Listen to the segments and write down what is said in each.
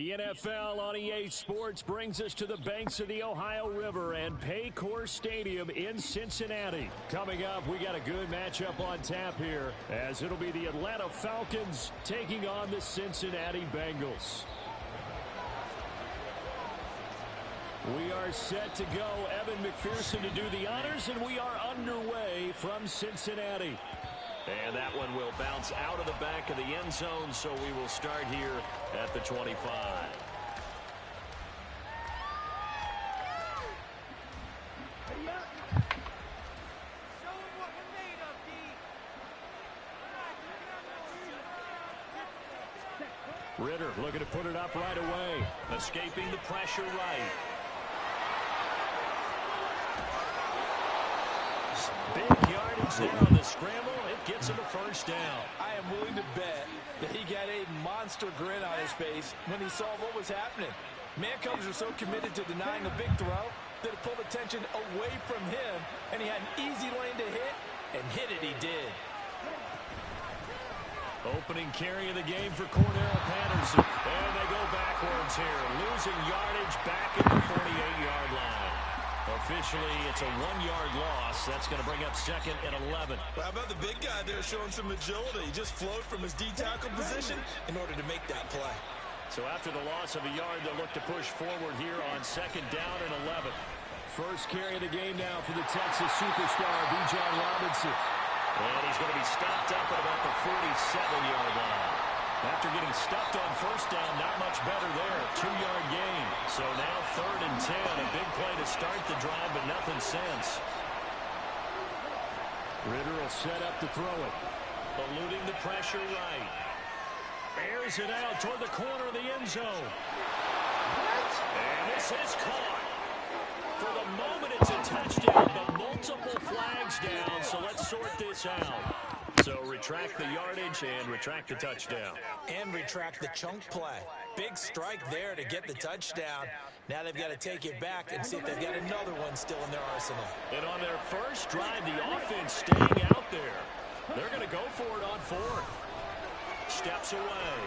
The NFL on EA Sports brings us to the banks of the Ohio River and Paycor Stadium in Cincinnati. Coming up, we got a good matchup on tap here, as it'll be the Atlanta Falcons taking on the Cincinnati Bengals. We are set to go. Evan McPherson to do the honors, and we are underway from Cincinnati. And that one will bounce out of the back of the end zone, so we will start here at the 25. Ritter looking to put it up right away. Escaping the pressure right. Big yardage there on the scramble. It gets him a first down. I am willing to bet that he got a monster grin on his face when he saw what was happening. Man-coverage are so committed to denying a big throw that it pulled attention away from him, and he had an easy lane to hit, and hit it he did. Opening carry of the game for Cordero Patterson. And they go backwards here. Losing yardage back at the 48-yard line. Officially, it's a 1-yard loss. That's going to bring up second and 11. Well, how about the big guy there showing some agility? He just flowed from his D-tackle position in order to make that play. So after the loss of a yard, they'll look to push forward here on second down and 11. First carry of the game now for the Texas superstar, Bijan Robinson. And he's going to be stopped up at about the 47-yard line. After getting stuffed on first down, not much better there. 2-yard gain. So now third and 10. A big play to start the drive, but nothing since. Ritter will set up to throw it. Eluding the pressure right. Airs it out toward the corner of the end zone. And this is caught. For the moment, it's a touchdown, but multiple flags down, so let's sort this out. So retract the yardage and retract the touchdown. And retract the chunk play. Big strike there to get the touchdown. Now they've got to take it back and see if they've got another one still in their arsenal. And on their first drive, the offense staying out there. They're going to go for it on fourth. Steps away.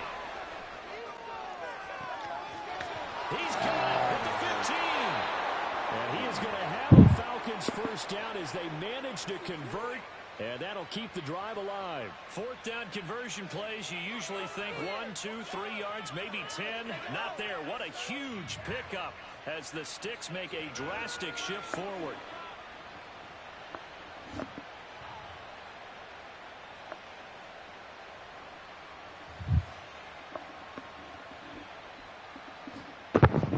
He's got it at the 15. And he is going to have the Falcons first down as they manage to convert. And that'll keep the drive alive. Fourth down conversion plays, you usually think 1, 2, 3 yards, maybe 10. Not there. What a huge pickup as the Sticks make a drastic shift forward.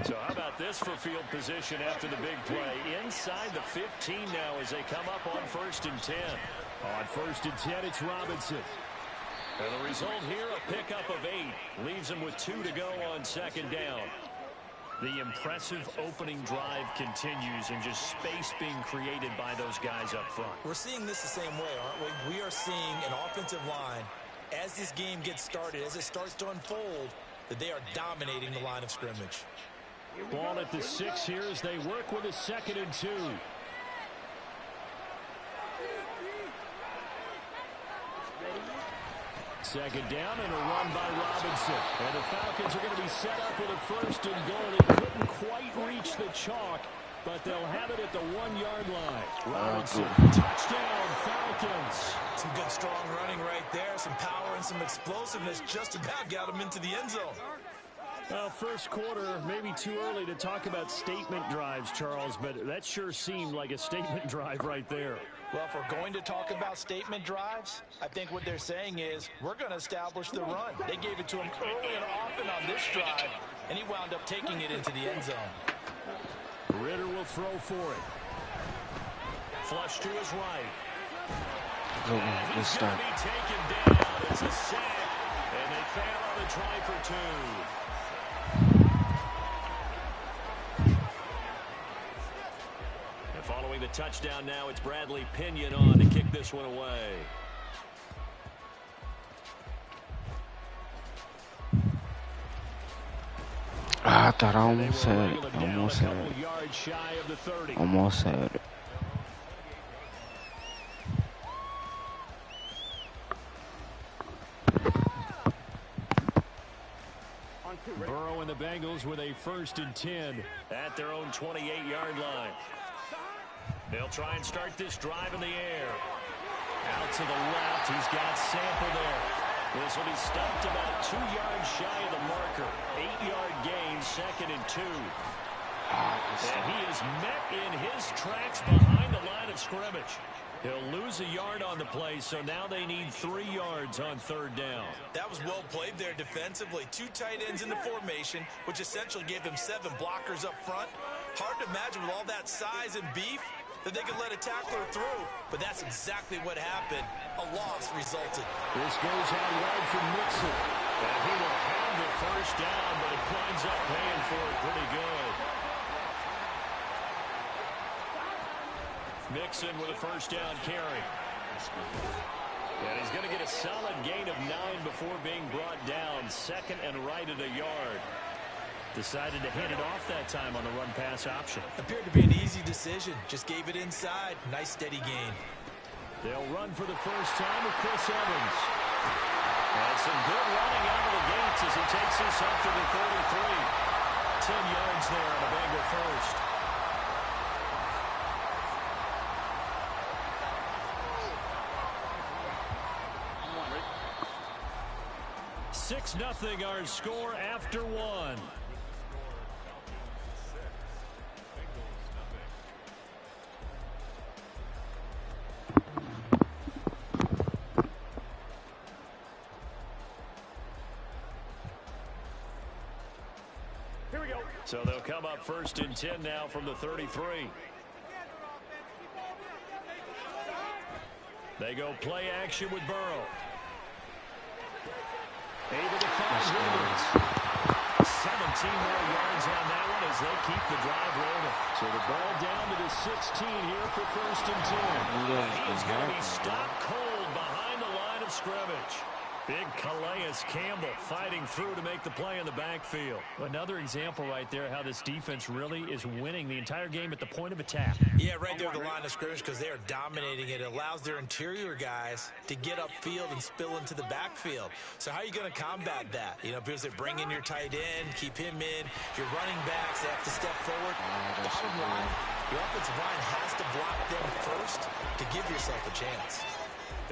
So how about this for field position after the big play? Inside the 15 now as they come up on first and 10. On first and 10, it's Robinson. And the result here, a pickup of 8. Leaves him with 2 to go on second down. The impressive opening drive continues and just space being created by those guys up front. We're seeing this the same way, aren't we? We are seeing an offensive line, as this game gets started, as it starts to unfold, that they are dominating the line of scrimmage. Ball at the 6 here as they work with a second and 2. Second down and a run by Robinson. And the Falcons are going to be set up with a first and goal. They couldn't quite reach the chalk, but they'll have it at the 1-yard line. Robinson, touchdown, Falcons. Some good strong running right there. Some power and some explosiveness just about got him into the end zone. Well, first quarter, maybe too early to talk about statement drives, Charles, but that sure seemed like a statement drive right there. Well, if we're going to talk about statement drives, I think what they're saying is we're going to establish the run. They gave it to him early and often on this drive, and he wound up taking it into the end zone. Ritter will throw for it. Flush to his right. He's going to be taken down. It's a sack, and they fail on the try for 2. Following the touchdown now, it's Bradley Pinion on to kick this one away. I thought I almost said it. Almost said it. Burrow and the Bengals with a 1st and 10 at their own 28-yard line. They'll try and start this drive in the air. Out to the left. He's got Sample there. This will be stopped about 2 yards shy of the marker. 8-yard gain, 2nd and 2. And he is met in his tracks behind the line of scrimmage. He'll lose a yard on the play, so now they need 3 yards on 3rd down. That was well played there defensively. 2 tight ends in the formation, which essentially gave them 7 blockers up front. Hard to imagine with all that size and beef that they could let a tackler through, but that's exactly what happened. A loss resulted. This goes out wide for Mixon. And he will have the 1st down, but it winds up paying for it pretty good. Mixon with a 1st down carry. And he's going to get a solid gain of 9 before being brought down. 2nd and right at a yard. Decided to hand it off that time on the run-pass option. Appeared to be an easy decision. Just gave it inside. Nice steady gain. They'll run for the 1st time with Chris Evans. And some good running out of the gates as he takes this up to the 33. 10 yards there on a Bengal 1st. 6-0 our score after 1. Here we go. So they'll come up 1st and 10 now from the 33. They go play action with Burrow. Able to find Williams. 17 more yards on that one as they keep the drive rolling. So the ball down to the 16 here for 1st and 10. He's going to be stopped cold behind the line of scrimmage. Big Calais Campbell fighting through to make the play in the backfield. Another example right there how this defense really is winning the entire game at the point of attack. Yeah, right there at the line of scrimmage because they are dominating it. It allows their interior guys to get upfield and spill into the backfield. So how are you going to combat that? You know, because they bring in your tight end, keep him in. Your running backs, they have to step forward. Bottom line, your offensive line has to block them first to give yourself a chance.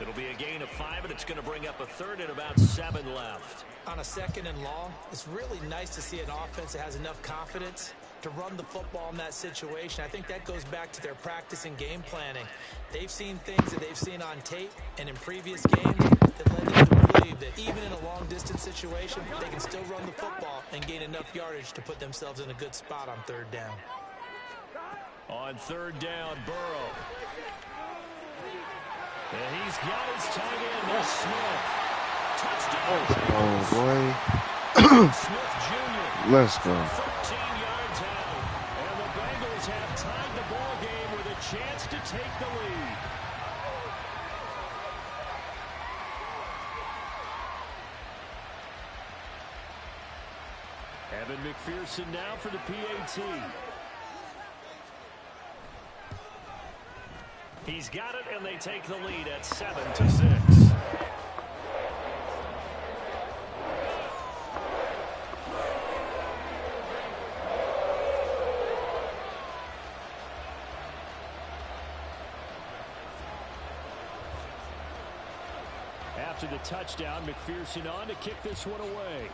It'll be a gain of 5, and it's going to bring up a 3rd and about 7 left. On a 2nd and long, it's really nice to see an offense that has enough confidence to run the football in that situation. I think that goes back to their practice and game planning. They've seen things that they've seen on tape and in previous games that led them to believe that even in a long-distance situation, they can still run the football and gain enough yardage to put themselves in a good spot on 3rd down. On 3rd down, Burrow. And he's got his tight end, that's Smith. Touchdown. Oh, boy. Smith Jr. Let's go. 13 yards out. And the Bengals have tied the ball game with a chance to take the lead. Evan McPherson now for the PAT. He's got it, and they take the lead at 7-6. After the touchdown, McPherson on to kick this one away.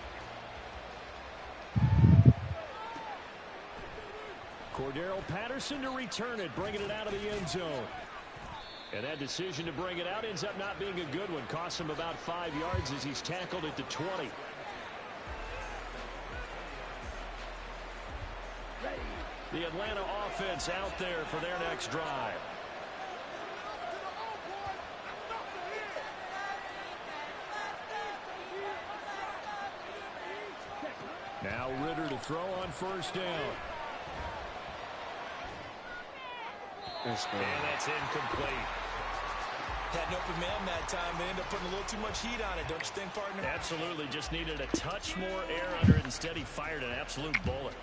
Cordero Patterson to return it, bringing it out of the end zone. And that decision to bring it out ends up not being a good one. Costs him about 5 yards as he's tackled at the 20. The Atlanta offense out there for their next drive. Now Ritter to throw on 1st down. And that's incomplete. Had an open man that time. They ended up putting a little too much heat on it, don't you think, partner? Absolutely. Just needed a touch more air under it. Instead, he fired an absolute bullet.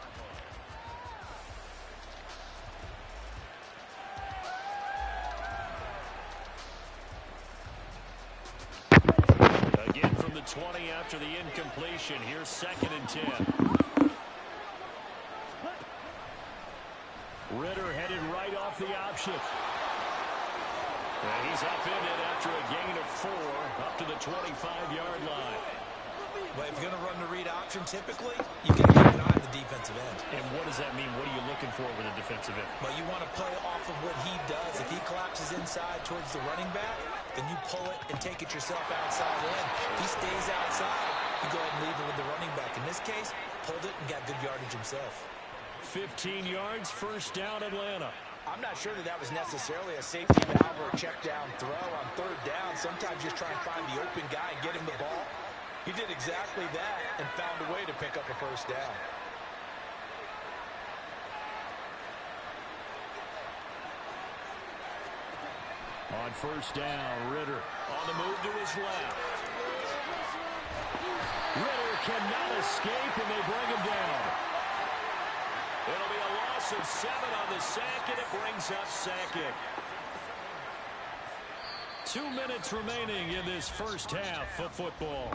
Again from the 20 after the incompletion. Here's 2nd and 10. Ritter headed right off the option. And he's upended after a gain of 4 up to the 25-yard line. Well, if you're going to run the read option, typically, you got to keep an eye on the defensive end. And what does that mean? What are you looking for with a defensive end? Well, you want to play off of what he does. If he collapses inside towards the running back, then you pull it and take it yourself outside in. If he stays outside, you go ahead and leave it with the running back. In this case, pulled it and got good yardage himself. 15 yards, 1st down, Atlanta. I'm not sure that was necessarily a safety valve or a check down throw on 3rd down. Sometimes just try and find the open guy and get him the ball. He did exactly that and found a way to pick up a 1st down. On 1st down, Ritter on the move to his left. Ritter cannot escape, and they bring him down. It'll be a loss of 7 on the sack, and it brings up 2nd. 2 minutes remaining in this 1st half of football.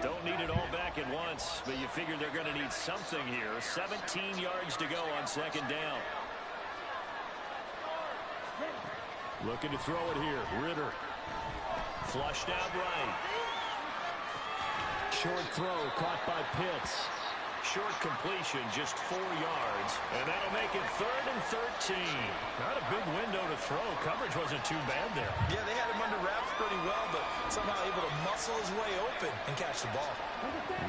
Don't need it all back at once, but you figure they're going to need something here. 17 yards to go on 2nd down. Looking to throw it here. Ritter. Flushed out right. Short throw caught by Pitts. Short completion, just 4 yards. And that'll make it 3rd and 13. Not a big window to throw. Coverage wasn't too bad there. Yeah, they had him under wraps pretty well, but somehow able to muscle his way open and catch the ball.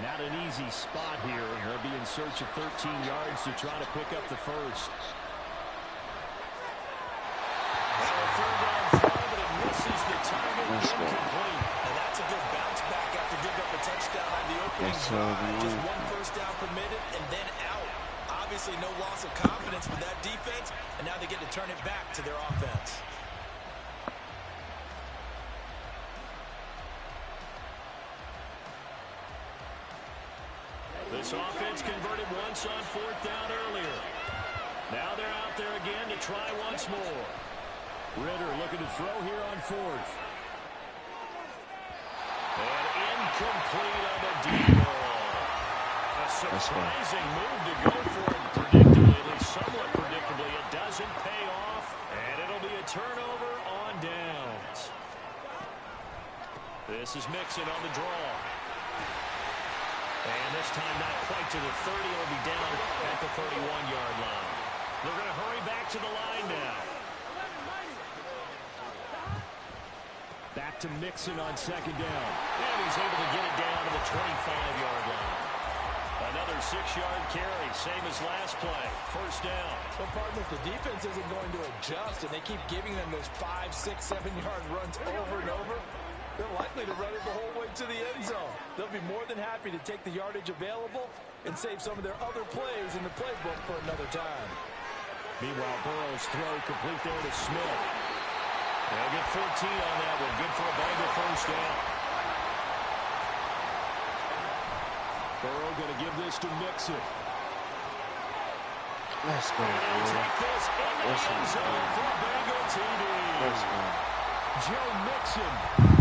Not an easy spot here. They'll be in search of 13 yards to try to pick up the 1st. Well, a 3rd down throw, but it misses the target. Incomplete. And that's a good bounce back after giving up a touchdown on the opening drive. Just 1 1st down permitted and then out. Obviously no loss of confidence with that defense, and now they get to turn it back to their offense. This offense converted once on 4th down earlier. Now they're out there again to try once more. Ritter looking to throw here on 4th. And incomplete on the deep ball. A surprising move to go for it predictably, at least somewhat predictably. It doesn't pay off, and it'll be a turnover on downs. This is Mixon on the draw. And this time not quite to the 30. It'll be down at the 31-yard line. They're going to hurry back to the line now. Back to Mixon on 2nd down. And he's able to get it down to the 25-yard line. Another 6-yard carry, same as last play. 1st down. Well, partner, if the defense isn't going to adjust and they keep giving them those 5, 6, 7-yard runs over and over, they're likely to run it the whole way to the end zone. They'll be more than happy to take the yardage available and save some of their other plays in the playbook for another time. Meanwhile, Burrow's throw complete there to Smith. They'll get 14 on that one. Good for a Bengal 1st down. Burrow going to give this to Mixon. Let's go, And take this in the end zone for a Bengal TD. Let's go. Joe Mixon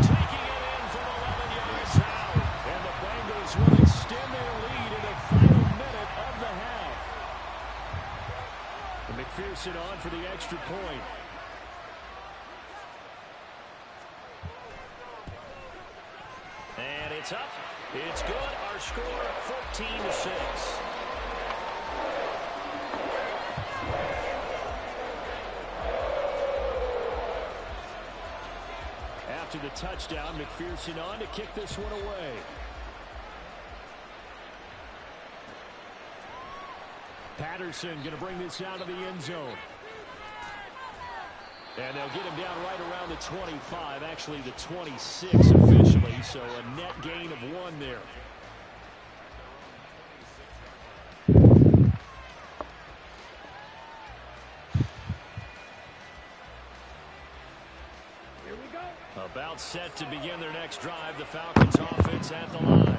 taking it in from 11 yards out. And the Bengals will extend their lead in the final minute of the half. And McPherson on for the extra point. And it's up. It's good. Our score, 14-6. After the touchdown, McPherson on to kick this one away. Patterson going to bring this out of the end zone. And they'll get him down right around the 25, actually the 26 officially, so a net gain of 1 there. About set to begin their next drive, the Falcons offense at the line.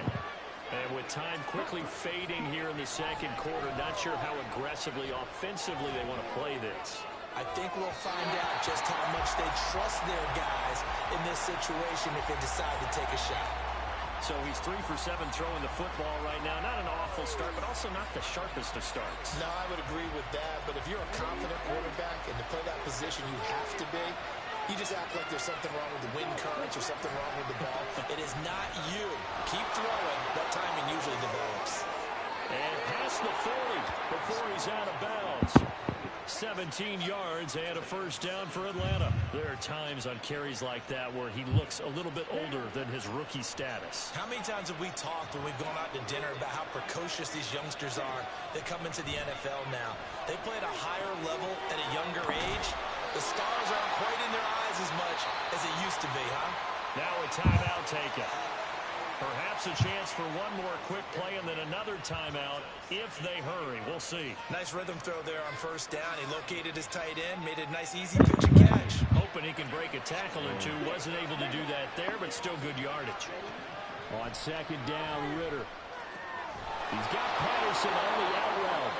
And with time quickly fading here in the second quarter. Not sure how aggressively, offensively they want to play this. I think we'll find out just how much they trust their guys in this situation if they decide to take a shot. So he's 3 for 7 throwing the football right now. Not an awful start, but also not the sharpest of starts. No, I would agree with that. But if you're a confident quarterback and to play that position you have to be, you just act like there's something wrong with the wind currents or something wrong with the ball. It is not you. Keep throwing. That timing usually develops. And past the 40 before he's out of bounds. 17 yards and a first down for Atlanta. There are times on carries like that where he looks a little bit older than his rookie status. How many times have we talked when we've gone out to dinner about how precocious these youngsters are that come into the NFL now? They play at a higher level at a younger age. The stars aren't quite in their eyes as much as it used to be, huh? Now a timeout taken. Perhaps a chance for one more quick play and then another timeout if they hurry. We'll see. Nice rhythm throw there on first down. He located his tight end, made a nice easy pitch and catch. Hoping he can break a tackle or two. Wasn't able to do that there, but still good yardage. On second down, Ritter. He's got Patterson on the out route.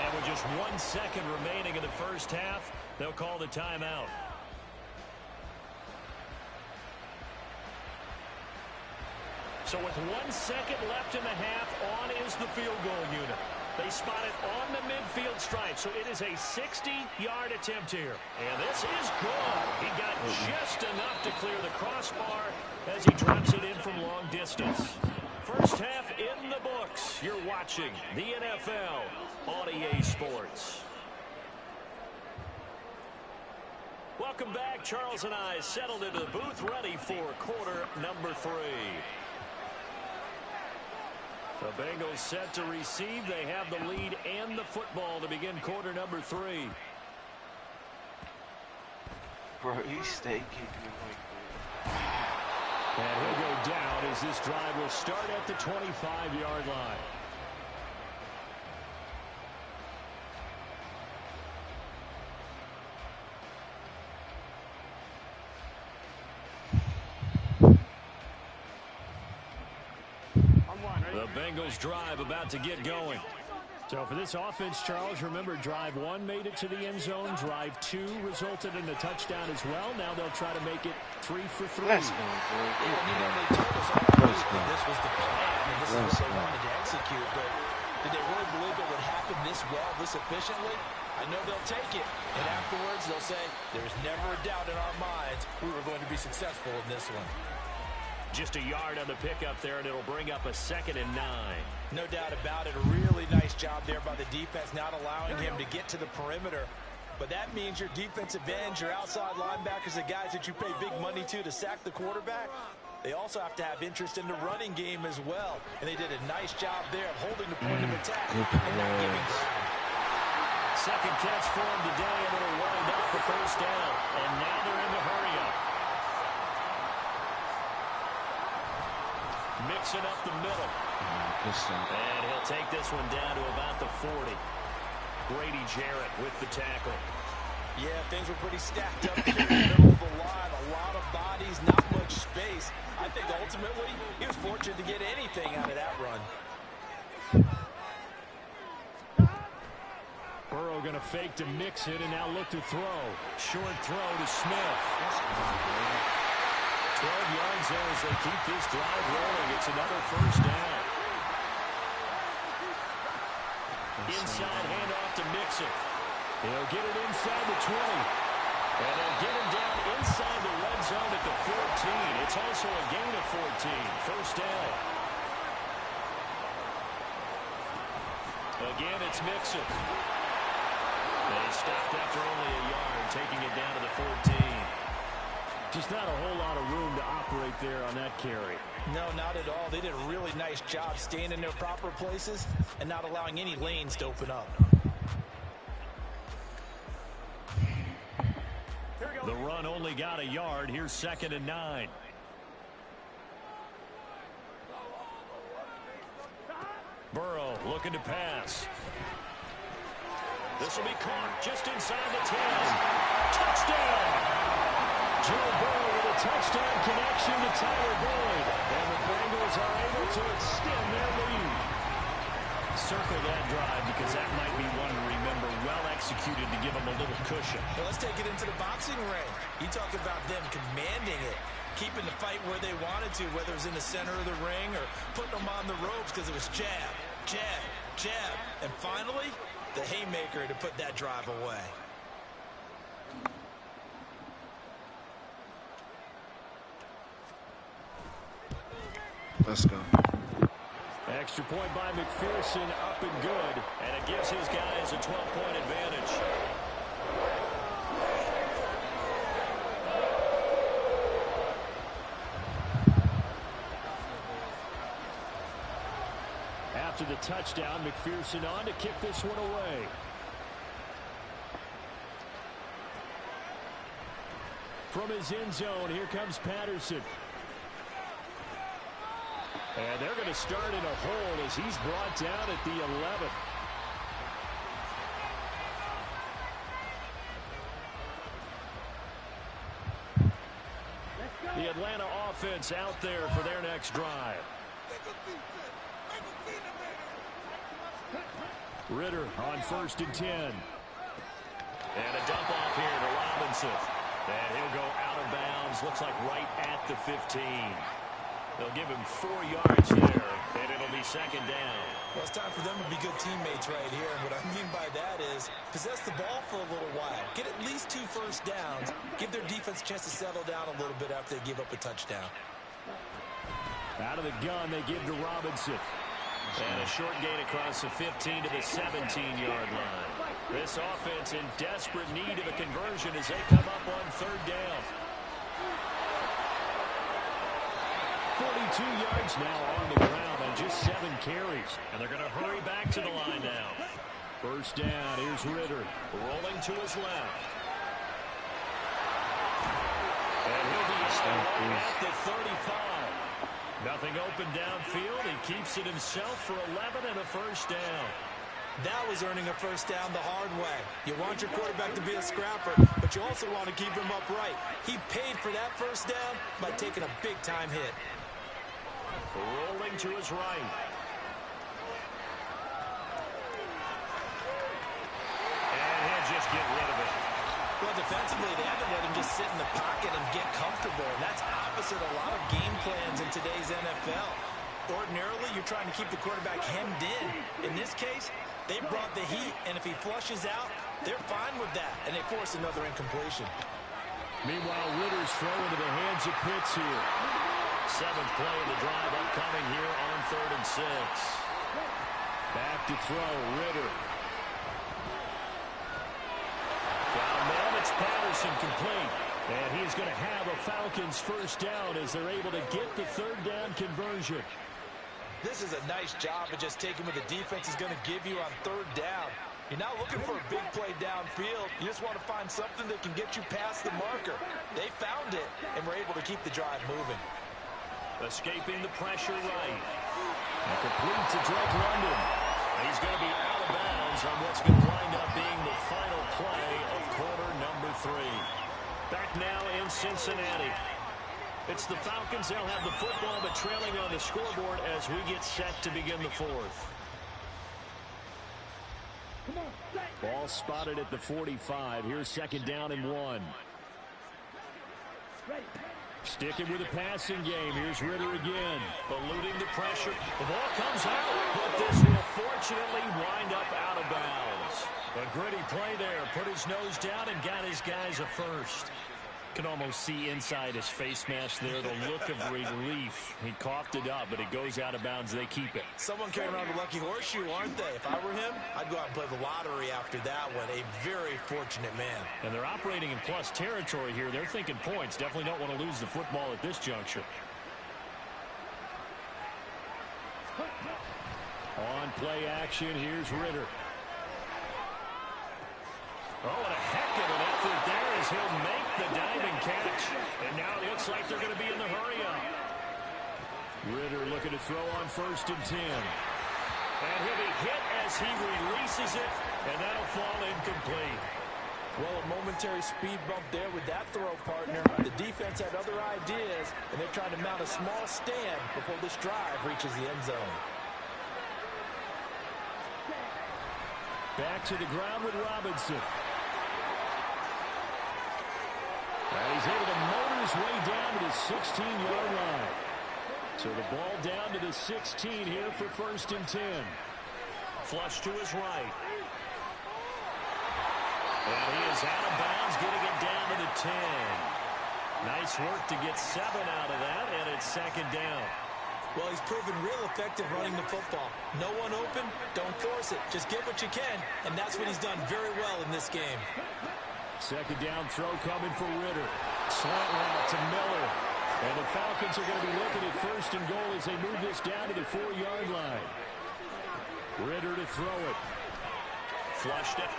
And with just 1 second remaining in the first half, they'll call the timeout. So with 1 second left in the half, on is the field goal unit. They spot it on the midfield stripe, so it is a 60-yard attempt here. And this is good. He got just enough to clear the crossbar as he drops it in from long distance. First half in the books. You're watching the NFL on EA Sports. Welcome back. Charles and I settled into the booth ready for quarter number 3. The Bengals set to receive. They have the lead and the football to begin quarter number 3. Bro, you stay kicking it like that. And he'll go down as this drive will start at the 25-yard line. The Bengals drive about to get going. So for this offense, Charles, remember drive 1 made it to the end zone. Drive 2 resulted in a touchdown as well. Now they'll try to make it 3 for 3. Let's go, bro. This was the plan, and this is what they wanted to execute. But did they really believe it would happen this well, this efficiently? I know they'll take it, and afterwards they'll say, there's never a doubt in our minds we were going to be successful in this one. Just a yard on the pickup there, and it'll bring up a 2nd and 9. No doubt about it. A really nice job there by the defense, not allowing him to get to the perimeter. But that means your defensive ends, your outside linebackers, the guys that you pay big money to sack the quarterback, they also have to have interest in the running game as well. And they did a nice job there of holding the point of attack and not giving ground. Second catch for him today, and it'll wind up the first down. And now they're in the hurry-up. Mixing up the middle. And he'll take this one down to about the 40. Grady Jarrett with the tackle. Yeah, things were pretty stacked up here in the middle of the line. A lot of bodies, not much space. I think ultimately he was fortunate to get anything out of that run. Burrow going to fake to mix it and now look to throw. Short throw to Smith. 12 yards there as they keep this drive rolling. It's another first down. Inside handoff to Mixon. He'll get it inside the 20. And they'll get him down inside the red zone at the 14. It's also a gain of 14. First down. Again, it's Mixon. And he stopped after only a yard, taking it down to the 14. Just not a whole lot of room to operate there on that carry. No, not at all. They did a really nice job staying in their proper places and not allowing any lanes to open up. The run only got a yard. Here's 2nd and 9. Burrow looking to pass. This will be caught just inside the 10. Touchdown! Joe Burrow with a touchdown connection to Tyler Boyd. And the Bengals are able to extend their lead. Circle that drive because that might be one to remember. Well executed to give them a little cushion. Well, let's take it into the boxing ring. You talk about them commanding it, keeping the fight where they wanted to, whether it was in the center of the ring or putting them on the ropes because it was jab, jab, jab. And finally, the haymaker to put that drive away. Let's go. Extra point by McPherson, up and good. And it gives his guys a 12-point advantage. After the touchdown, McPherson on to kick this one away. From his end zone, here comes Patterson. And they're going to start in a hole as he's brought down at the 11. The Atlanta offense out there for their next drive. Ritter on 1st and 10. And a dump off here to Robinson. And he'll go out of bounds. Looks like right at the 15. They'll give him 4 yards there, and it'll be 2nd down. Well, it's time for them to be good teammates right here. And what I mean by that is possess the ball for a little while. Get at least 2 first downs. Give their defense a chance to settle down a little bit after they give up a touchdown. Out of the gun, they give to Robinson. And a short gain across the 15 to the 17-yard line. This offense in desperate need of a conversion as they come up on 3rd down. 42 yards now on the ground on just 7 carries. And they're going to hurry back to the line now. 1st down, here's Ritter. Rolling to his left. And he'll be at the 35. Nothing open downfield. He keeps it himself for 11 and a 1st down. That was earning a 1st down the hard way. You want your quarterback to be a scrapper, but you also want to keep him upright. He paid for that 1st down by taking a big-time hit. Rolling to his right. And he'll just get rid of it. Well, defensively, they haven't let him just sit in the pocket and get comfortable. And that's opposite a lot of game plans in today's NFL. Ordinarily, you're trying to keep the quarterback hemmed in. In this case, they brought the heat, and if he flushes out, they're fine with that, and they force another incompletion. Meanwhile, Ritter's throw into the hands of Pitts here. 7th play of the drive upcoming here on 3rd and 6. Back to throw, Ritter. Down man, it's Patterson complete. And he's going to have a Falcons 1st down as they're able to get the 3rd down conversion. This is a nice job of just taking what the defense is going to give you on 3rd down. You're not looking for a big play downfield. You just want to find something that can get you past the marker. They found it, and were able to keep the drive moving. Escaping the pressure right. And complete to Drake London. He's going to be out of bounds on what's going to wind up being the final play of quarter number 3. Back now in Cincinnati. It's the Falcons. They'll have the football, but trailing on the scoreboard as we get set to begin the 4th. Ball spotted at the 45. Here's 2nd down and 1. Sticking with the passing game. Here's Ritter again. Eluding the pressure. The ball comes out, but this will fortunately wind up out of bounds. A gritty play there. Put his nose down and got his guys a 1st. Can almost see inside his face mask there the look of relief. He coughed it up, but it goes out of bounds. They keep it. Someone came around the lucky horseshoe, aren't they? If I were him, I'd go out and play the lottery after that one. A very fortunate man. And they're operating in plus territory here. They're thinking points. Definitely don't want to lose the football at this juncture. On play action, here's Ritter. Oh, and a heck of an effort there as he'll make the diving catch. And now it looks like they're going to be in the hurry-up. Ritter looking to throw on 1st and 10. And he'll be hit as he releases it, and that'll fall incomplete. Well, a momentary speed bump there with that throw, partner. The defense had other ideas, and they're trying to mount a small stand before this drive reaches the end zone. Back to the ground with Robinson. And he's able to motor his way down to the 16-yard line. So the ball down to the 16 here for 1st and 10. Flush to his right. And he is out of bounds, getting it down to the 10. Nice work to get 7 out of that, and it's 2nd down. Well, he's proven real effective running the football. No one open, don't force it. Just get what you can, and that's what he's done very well in this game. 2nd down throw coming for Ritter. Slant route to Miller. And the Falcons are going to be looking at 1st and goal as they move this down to the 4-yard line. Ritter to throw it. Flushed it.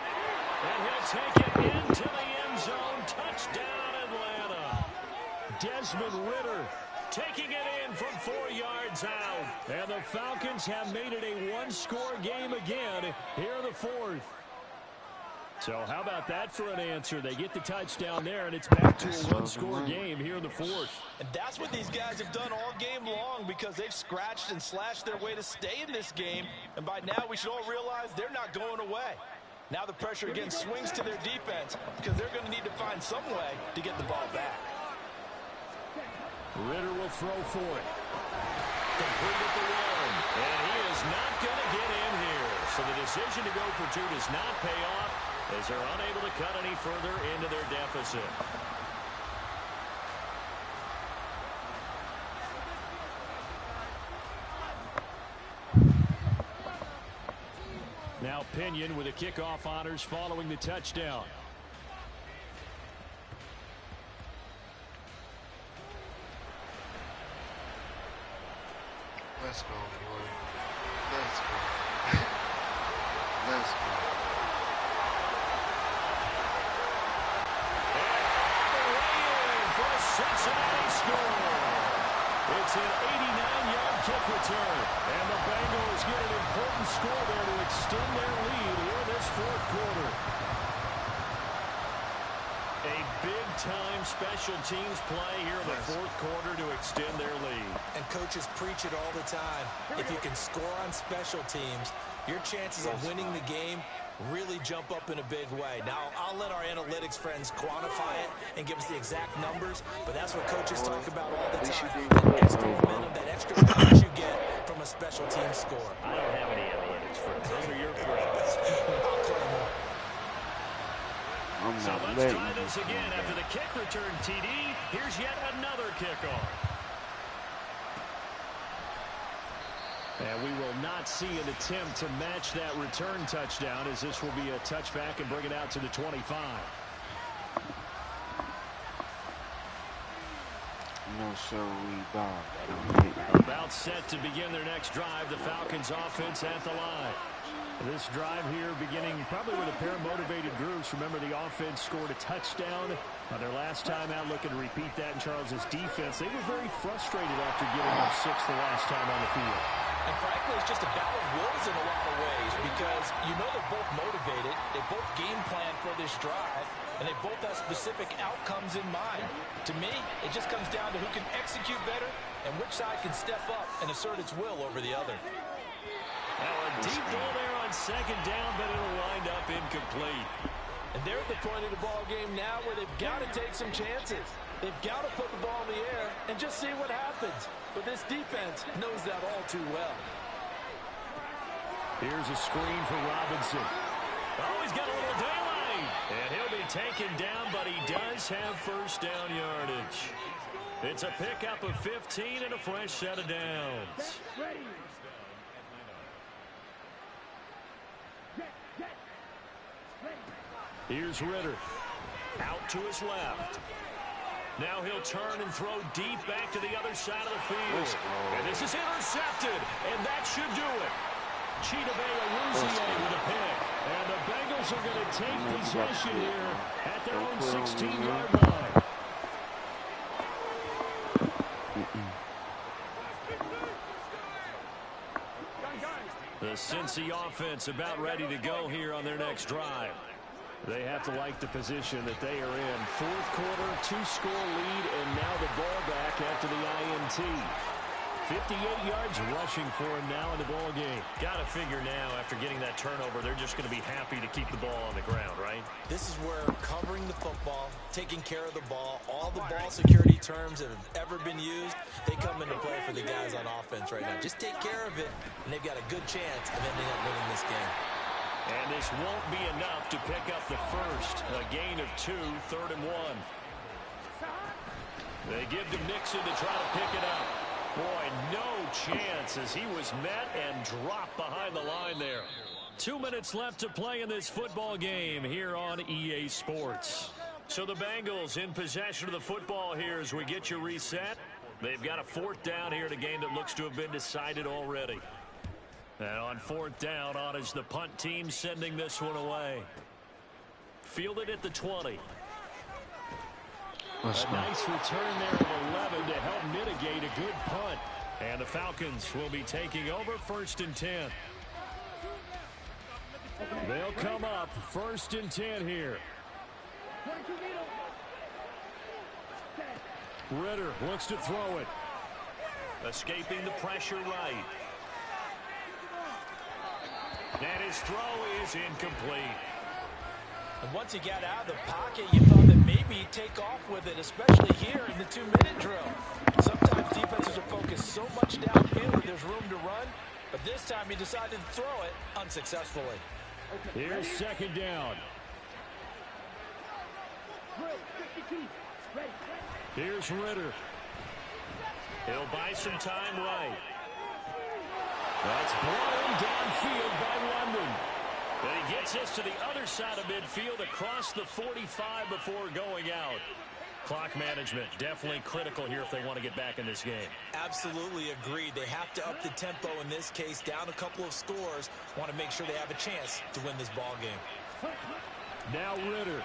And he'll take it into the end zone. Touchdown, Atlanta. Desmond Ritter taking it in from 4 yards out. And the Falcons have made it a one-score game again here in the 4th. So how about that for an answer? They get the touchdown there, and it's back to a one-score game here in the 4th. And that's what these guys have done all game long, because they've scratched and slashed their way to stay in this game. And by now, we should all realize they're not going away. Now the pressure again swings to their defense, because they're going to need to find some way to get the ball back. Ritter will throw for it. Complete at the 1. And he is not going to get in here. So the decision to go for 2 does not pay off, as they're unable to cut any further into their deficit. Now Pinion with the kickoff honors following the touchdown. Let's go, boy. Let's go. Let's go. For a Cincinnati score. It's an 89-yard kick return. And the Bengals get an important score there to extend their lead here in this 4th quarter. A big-time special teams play here in the 4th quarter to extend their lead. And coaches preach it all the time. If you can score on special teams, your chances of winning the game really jump up in a big way. Now, I'll let our analytics friends quantify it and give us the exact numbers, but that's what coaches talk about all the time. That extra momentum, that extra punch you get from a special team score. I don't have any analytics friends. Those are your friends. I'll claim them. So let's try this again. After the kick return, TD, here's yet another kickoff. And we will not see an attempt to match that return touchdown, as this will be a touchback and bring it out to the 25. No, sir, we Bob. About set to begin their next drive. The Falcons offense at the line. This drive here beginning probably with a pair of motivated groups. Remember, the offense scored a touchdown on their last time out. Looking to repeat that in Charles's defense. They were very frustrated after giving up 6 the last time on the field. And frankly, it's just a battle of wills in a lot of ways, because you know they're both motivated. They both game plan for this drive, and they both have specific outcomes in mind. To me, it just comes down to who can execute better and which side can step up and assert its will over the other. Now a deep ball there on 2nd down, but it'll wind up incomplete. And they're at the point of the ball game now where they've got to take some chances. They've got to put the ball in the air and just see what happens. But this defense knows that all too well. Here's a screen for Robinson. Oh, he's got a little daylight. And he'll be taken down, but he does have 1st down yardage. It's a pickup of 15 and a fresh set of downs. Here's Ritter. Out to his left. Now he'll turn and throw deep back to the other side of the field. And this is intercepted, and that should do it. Chidobe Awuzie with a pick. And the Bengals are going to take possession here at their own 16-yard line. The Cincy offense about ready to go here on their next drive. They have to like the position that they are in. Fourth quarter, 2-score lead, and now the ball back after the INT. 58 yards rushing for him now in the ball game. Got to figure now, after getting that turnover, they're just going to be happy to keep the ball on the ground, right? This is where covering the football, taking care of the ball, all the ball security terms that have ever been used, they come into play for the guys on offense right now. Just take care of it, and they've got a good chance of ending up winning this game. And this won't be enough to pick up the first. A gain of 2, 3rd and 1. They give to Mixon to try to pick it up. Boy, no chance as he was met and dropped behind the line there. 2 minutes left to play in this football game here on EA Sports. So the Bengals in possession of the football here as we get you reset. They've got a 4th down here in a game that looks to have been decided already. And on 4th down, on is the punt team sending this one away. Fielded at the 20. A nice return there of 11 to help mitigate a good punt. And the Falcons will be taking over 1st and 10. They'll come up 1st and 10 here. Ritter looks to throw it. Escaping the pressure right. And his throw is incomplete. And once he got out of the pocket, you thought that maybe he'd take off with it, especially here in the 2-minute drill. Sometimes defenses are focused so much downfield where there's room to run, but this time he decided to throw it unsuccessfully. Here's 2nd down. Here's Ritter. He'll buy some time right. That's blown downfield by London. And he gets this to the other side of midfield across the 45 before going out. Clock management definitely critical here if they want to get back in this game. Absolutely agreed. They have to up the tempo in this case, down a couple of scores. Want to make sure they have a chance to win this ball game. Now Ritter.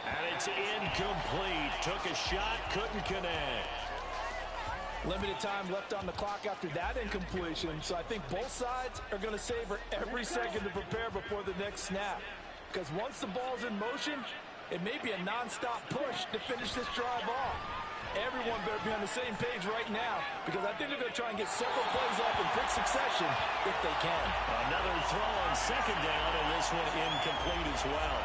And it's incomplete. Took a shot, couldn't connect. Limited time left on the clock after that incompletion, so I think both sides are going to savor every second to prepare before the next snap. Because once the ball's in motion, it may be a non-stop push to finish this drive off. Everyone better be on the same page right now, because I think they're going to try and get several plays off in quick succession if they can. Another throw on 2nd down, and this one incomplete as well.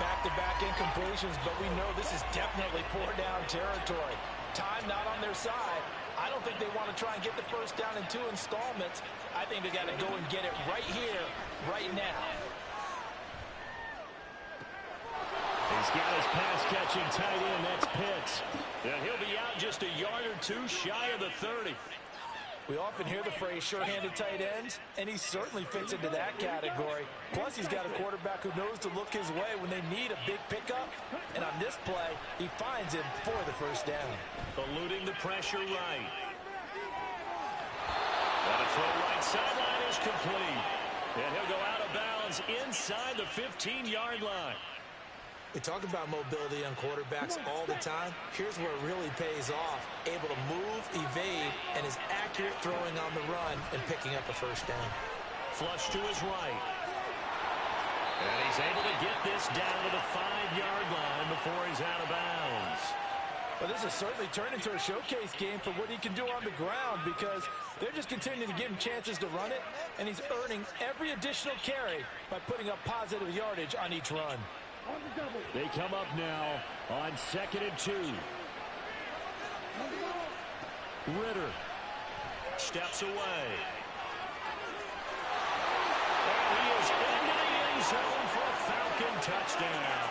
Back-to-back incompletions, but we know this is definitely 4-down territory. Time not on their side. I don't think they want to try and get the 1st down in 2 installments. I think they got to go and get it right here, right now. He's got his pass-catching tight end. That's Pitts. And he'll be out just a yard or 2 shy of the 30. We often hear the phrase sure-handed tight ends, and he certainly fits into that category. Plus, he's got a quarterback who knows to look his way when they need a big pickup. And on this play, he finds him for the 1st down. Eluding the pressure right. And a throw right sideline is complete. And he'll go out of bounds inside the 15-yard line. We talk about mobility on quarterbacks all the time. Here's where it really pays off. Able to move, evade, and is accurate throwing on the run and picking up a 1st down. Flush to his right. And he's able to get this down to the 5-yard line before he's out of bounds. Well, this has certainly turned into a showcase game for what he can do on the ground, because they're just continuing to give him chances to run it, and he's earning every additional carry by putting up positive yardage on each run. They come up now on 2nd and 2. Ritter steps away. And he is into the end zone for a Falcon touchdown.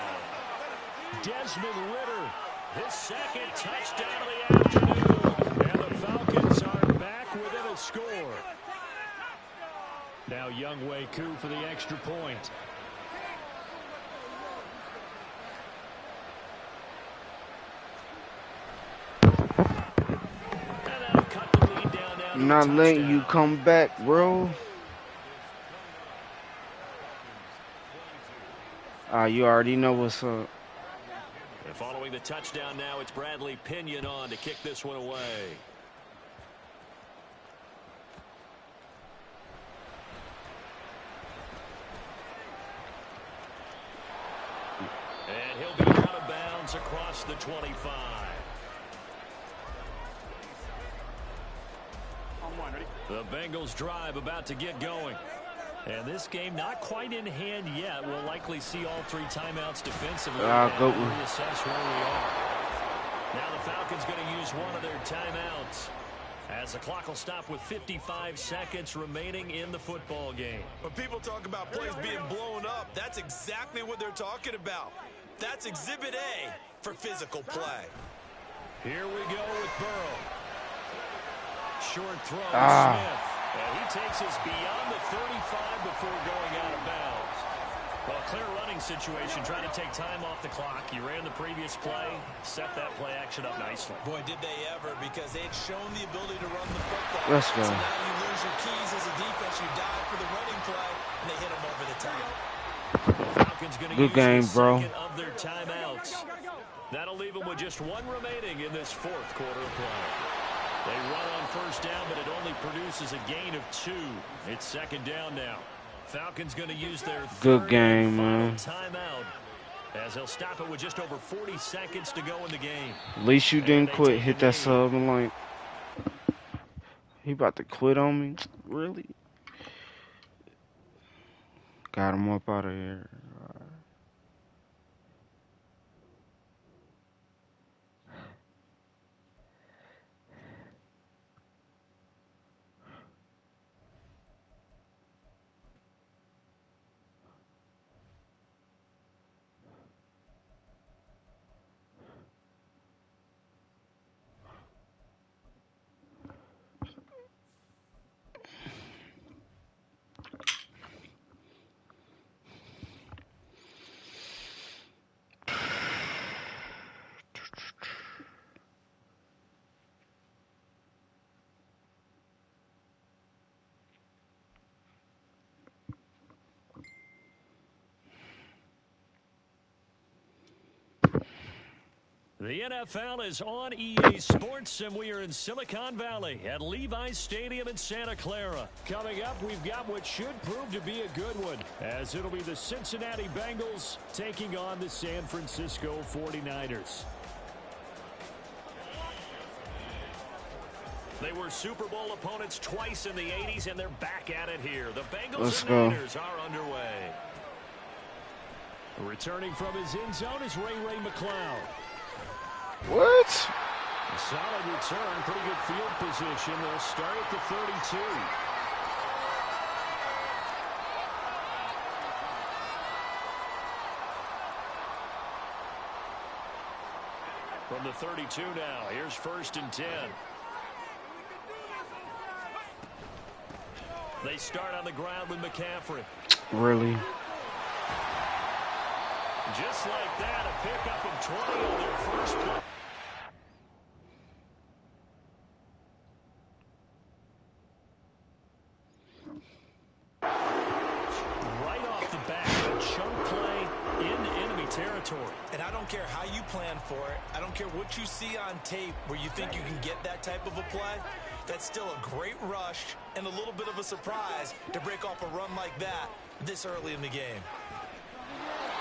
Desmond Ritter, his 2nd touchdown of the afternoon. And the Falcons are back within a score. Now Younghoe Koo for the extra point. I'm not letting you come back, bro. You already know what's up. And following the touchdown now, it's Bradley Pinion on to kick this one away. yards across the 25. The Bengals drive about to get going. And this game not quite in hand yet. We'll likely see all 3 timeouts defensively and reassess where we are. Now the Falcons going to use one of their timeouts, as the clock will stop with 55 seconds remaining in the football game. When people talk about plays being blown up, that's exactly what they're talking about. That's Exhibit A for physical play. Here we go with Burrow. Short throw to Smith. And he takes us beyond the 35 before going out of bounds. Well, clear running situation, trying to take time off the clock. You ran the previous play, set that play action up nicely. Boy, did they ever, because they'd shown the ability to run the football. Let's go. So now you lose your keys as a defense. You dive for the running play, and they hit them over the top. The Falcons going to use game, the bro. second of their timeouts. That'll leave them with just 1 remaining in this 4th quarter of play. They run on first down, but it only produces a gain of 2. It's second down now. Falcons going to use their third and final timeout, as they'll stop it with just over 40 seconds to go in the game. At least you didn't quit. Hit that sub and like, he about to quit on me? Really? Got him up out of here. The NFL is on EA Sports, and we are in Silicon Valley at Levi's Stadium in Santa Clara. Coming up, we've got what should prove to be a good one, as it'll be the Cincinnati Bengals taking on the San Francisco 49ers. They were Super Bowl opponents twice in the 80s, and they're back at it here. The Bengals and Niners are underway. Returning from his end zone is Ray McCloud. What? A solid return, pretty good field position. They'll start at the 32. From the 32 now, here's 1st and 10. They start on the ground with McCaffrey. Really? Just like that, a pickup of 20 on their first play. Right off the bat, a chunk play into enemy territory. And I don't care how you plan for it. I don't care what you see on tape where you think you can get that type of a play. That's still a great rush and a little bit of a surprise to break off a run like that this early in the game.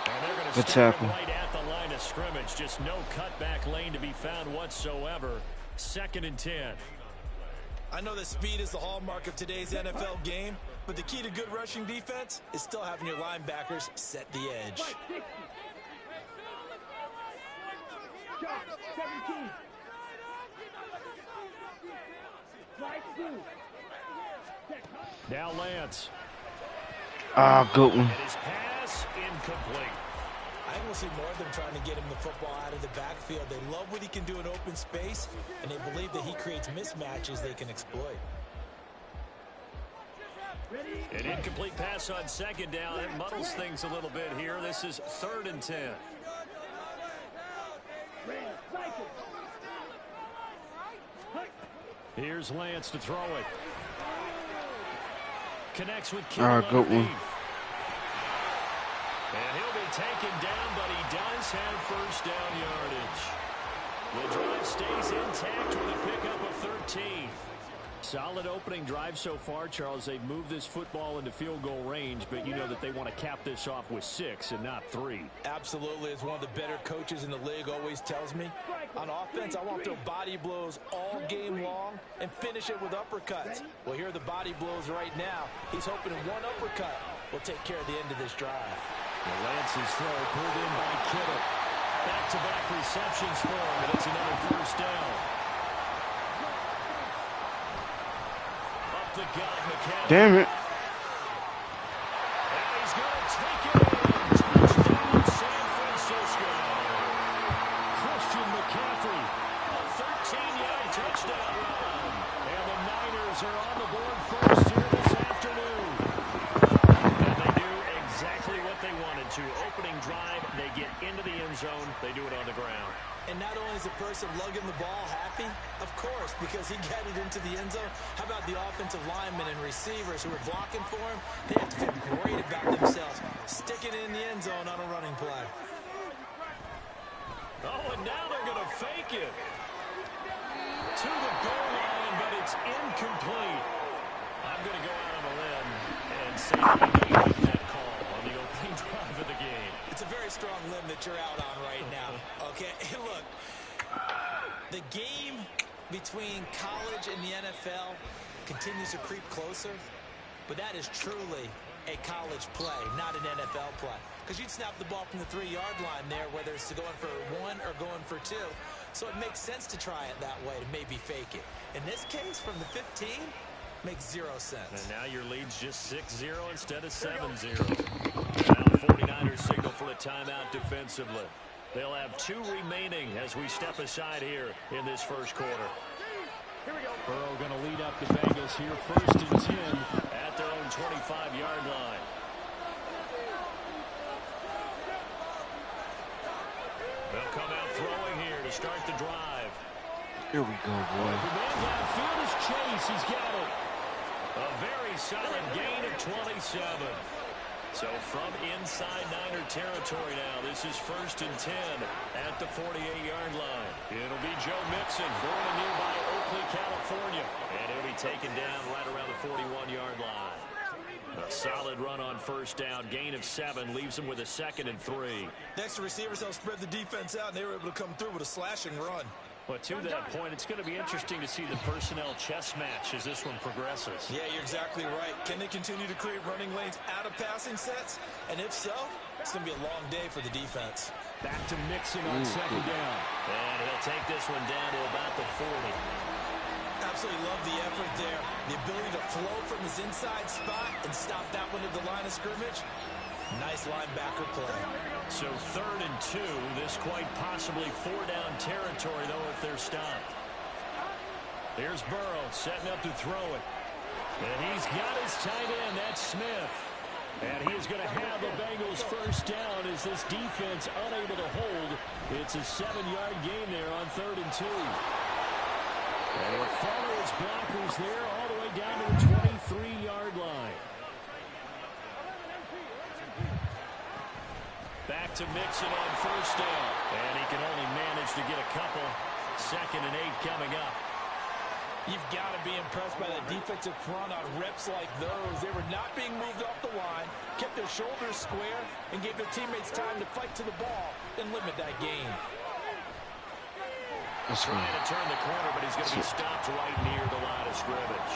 And they're going to start right at the line of scrimmage. Just no cutback lane to be found whatsoever. 2nd and 10. I know that speed is the hallmark of today's NFL game, but the key to good rushing defense is still having your linebackers set the edge. Now Lance. Good one. And his pass incomplete. I think we'll see more of them trying to get him the football out of the backfield. They love what he can do in open space, and they believe that he creates mismatches they can exploit. An incomplete pass on 2nd down. It muddles things a little bit here. This is 3rd and 10. Here's Lance to throw it. Connects with Kittle. Good one. And he'll be taken down, but he does have first down yardage. The drive stays intact with a pickup of 13. Solid opening drive so far, Charles. They've moved this football into field goal range, but you know that they want to cap this off with 6 and not 3. Absolutely. As one of the better coaches in the league always tells me, on offense, I want to throw body blows all game long and finish it with uppercuts. Well, here are the body blows right now. He's hoping one uppercut will take care of the end of this drive. Lance's throw pulled in by Kittle. Back-to-back receptions for him, and it's another first down. Up the gut, McCaffrey. Damn it. And he's going to take it in. Touchdown, San Francisco. Christian McCaffrey, a 13-yard touchdown run. And the Niners are on the board first here this afternoon. And they do exactly what they wanted to. Opening drive, they get into the end zone. They do it on the ground. And not only is the person lugging the ball happy, of course, because he got it into the end zone. How about the offensive linemen and receivers who were blocking for him? They have to feel great about themselves. Stick it in the end zone on a running play. Oh, and now they're going to fake it. To the goal line, but it's incomplete. I'm going to go out on a limb and say that they didn't make that call on the opening drive of the game. It's a very strong limb that you're out on right now. Okay, look, the game between college and the NFL continues to creep closer, but that is truly a college play, not an NFL play. Because you'd snap the ball from the 3-yard line there, whether it's going for 1 or going for 2. So it makes sense to try it that way, to maybe fake it. In this case, from the 15, makes 0 sense. And now your lead's just 6-0 instead of 7-0. Now the 49ers signal for a timeout defensively. They'll have 2 remaining as we step aside here in this first quarter. Burrow going to lead up the Bengals here, 1st and 10 at their own 25-yard line. They'll come out throwing here to start the drive. Here we go, boy. The man downfield is Chase. He's got it. A very solid gain of 27. So from inside Niner territory now, this is 1st and 10 at the 48-yard line. It'll be Joe Mixon, born in nearby Oakley, California. And he'll be taken down right around the 41-yard line. A solid run on 1st down, gain of 7, leaves him with a 2nd and 3. Next to receivers, they'll spread the defense out, and they were able to come through with a slashing run. But to that point, it's going to be interesting to see the personnel chess match as this one progresses. Yeah, you're exactly right. Can they continue to create running lanes out of passing sets? And if so, it's going to be a long day for the defense. Back to Mixon on 2nd down. And he'll take this one down to about the 40. Absolutely love the effort there. The ability to flow from his inside spot and stop that one at the line of scrimmage. Nice linebacker play. So 3rd and 2. This quite possibly 4-down territory, though, if they're stopped. Here's Burrow setting up to throw it. And he's got his tight end. That's Smith. And he is going to have the Bengals 1st down as this defense unable to hold. It's a 7-yard gain there on 3rd and 2. And he'll follow his blockers there all the way down to the 23-yard line. Back to Mixon on 1st down. And he can only manage to get a couple. 2nd and 8 coming up. You've got to be impressed by that defensive front on reps like those. They were not being moved off the line, kept their shoulders square, and gave their teammates time to fight to the ball and limit that gain. Trying to turn the corner, but he's going to be stopped right near the line of scrimmage.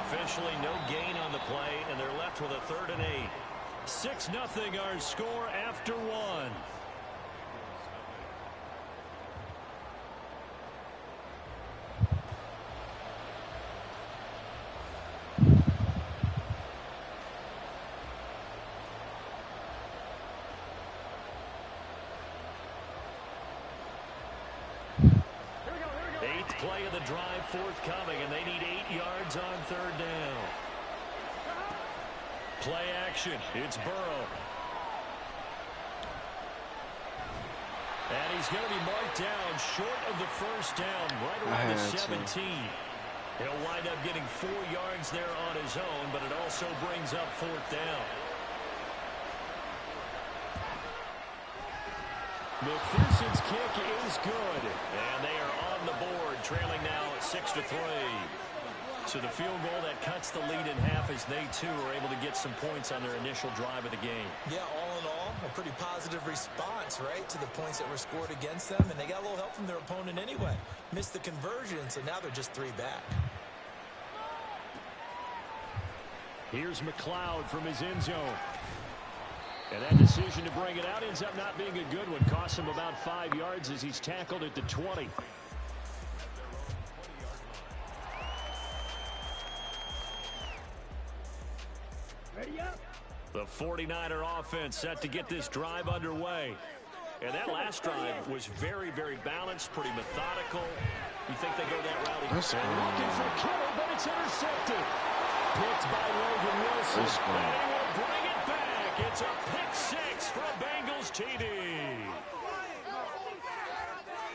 Officially no gain on the play, and they're left with a 3rd and 8. 6-0 our score after 1. Eighth play of the drive forthcoming, and they need 8 yards on 3rd down. Play action. It's Burrow. And he's going to be marked down short of the 1st down, right around the 17. He'll wind up getting 4 yards there on his own, but it also brings up 4th down. McPherson's kick is good. And they are on the board, trailing now at 6-3. So the field goal that cuts the lead in half as they, too, are able to get some points on their initial drive of the game. Yeah, all in all, a pretty positive response, right, to the points that were scored against them. And they got a little help from their opponent anyway. Missed the conversion, so now they're just 3 back. Here's McLeod from his end zone. And that decision to bring it out ends up not being a good one. Costs him about 5 yards as he's tackled at the 20. The 49er offense set to get this drive underway. And that last drive was very, very balanced, pretty methodical. You think they go that route again? Looking for Kittle, but it's intercepted. Picked by Logan Wilson. And he will bring it back. It's a pick 6 for a Bengals TD.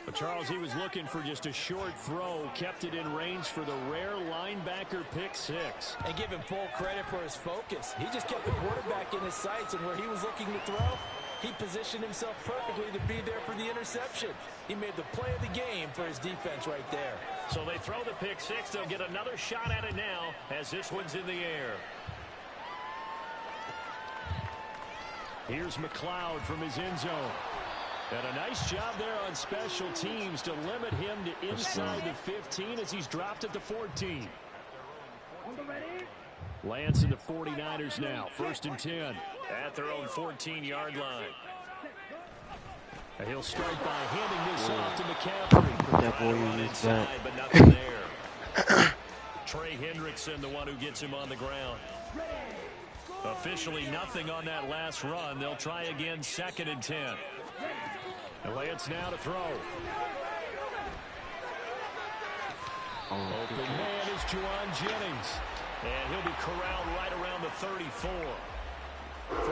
But Charles, he was looking for just a short throw, kept it in range for the rare linebacker pick 6. And give him full credit for his focus. He just kept the quarterback in his sights, and where he was looking to throw, he positioned himself perfectly to be there for the interception. He made the play of the game for his defense right there. So they throw the pick 6. They'll get another shot at it now as this one's in the air. Here's McLeod from his end zone. And a nice job there on special teams to limit him to inside the 15 as he's dropped at the 14. Lance and the 49ers now. 1st and 10 at their own 14-yard line. And he'll start by handing this off to McCaffrey. Put that boy Run in his inside, back. but nothing there. Trey Hendrickson, the one who gets him on the ground. Officially nothing on that last run. They'll try again, 2nd and 10. And Lance now to throw. Open man is Juwan Jennings. And he'll be corralled right around the 34.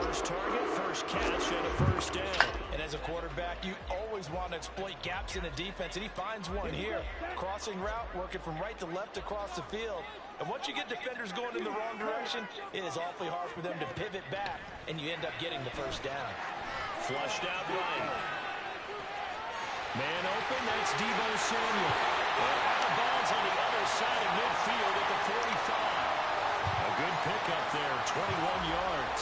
First target, first catch, and a 1st down. And as a quarterback, you always want to exploit gaps in a defense, and he finds one here. Crossing route, working from right to left across the field. And once you get defenders going in the wrong direction, it is awfully hard for them to pivot back, and you end up getting the 1st down. Flushed out right. Man open, that's Deebo Samuel. And out of bounds on the other side of midfield at the 45. A good pickup there, 21 yards.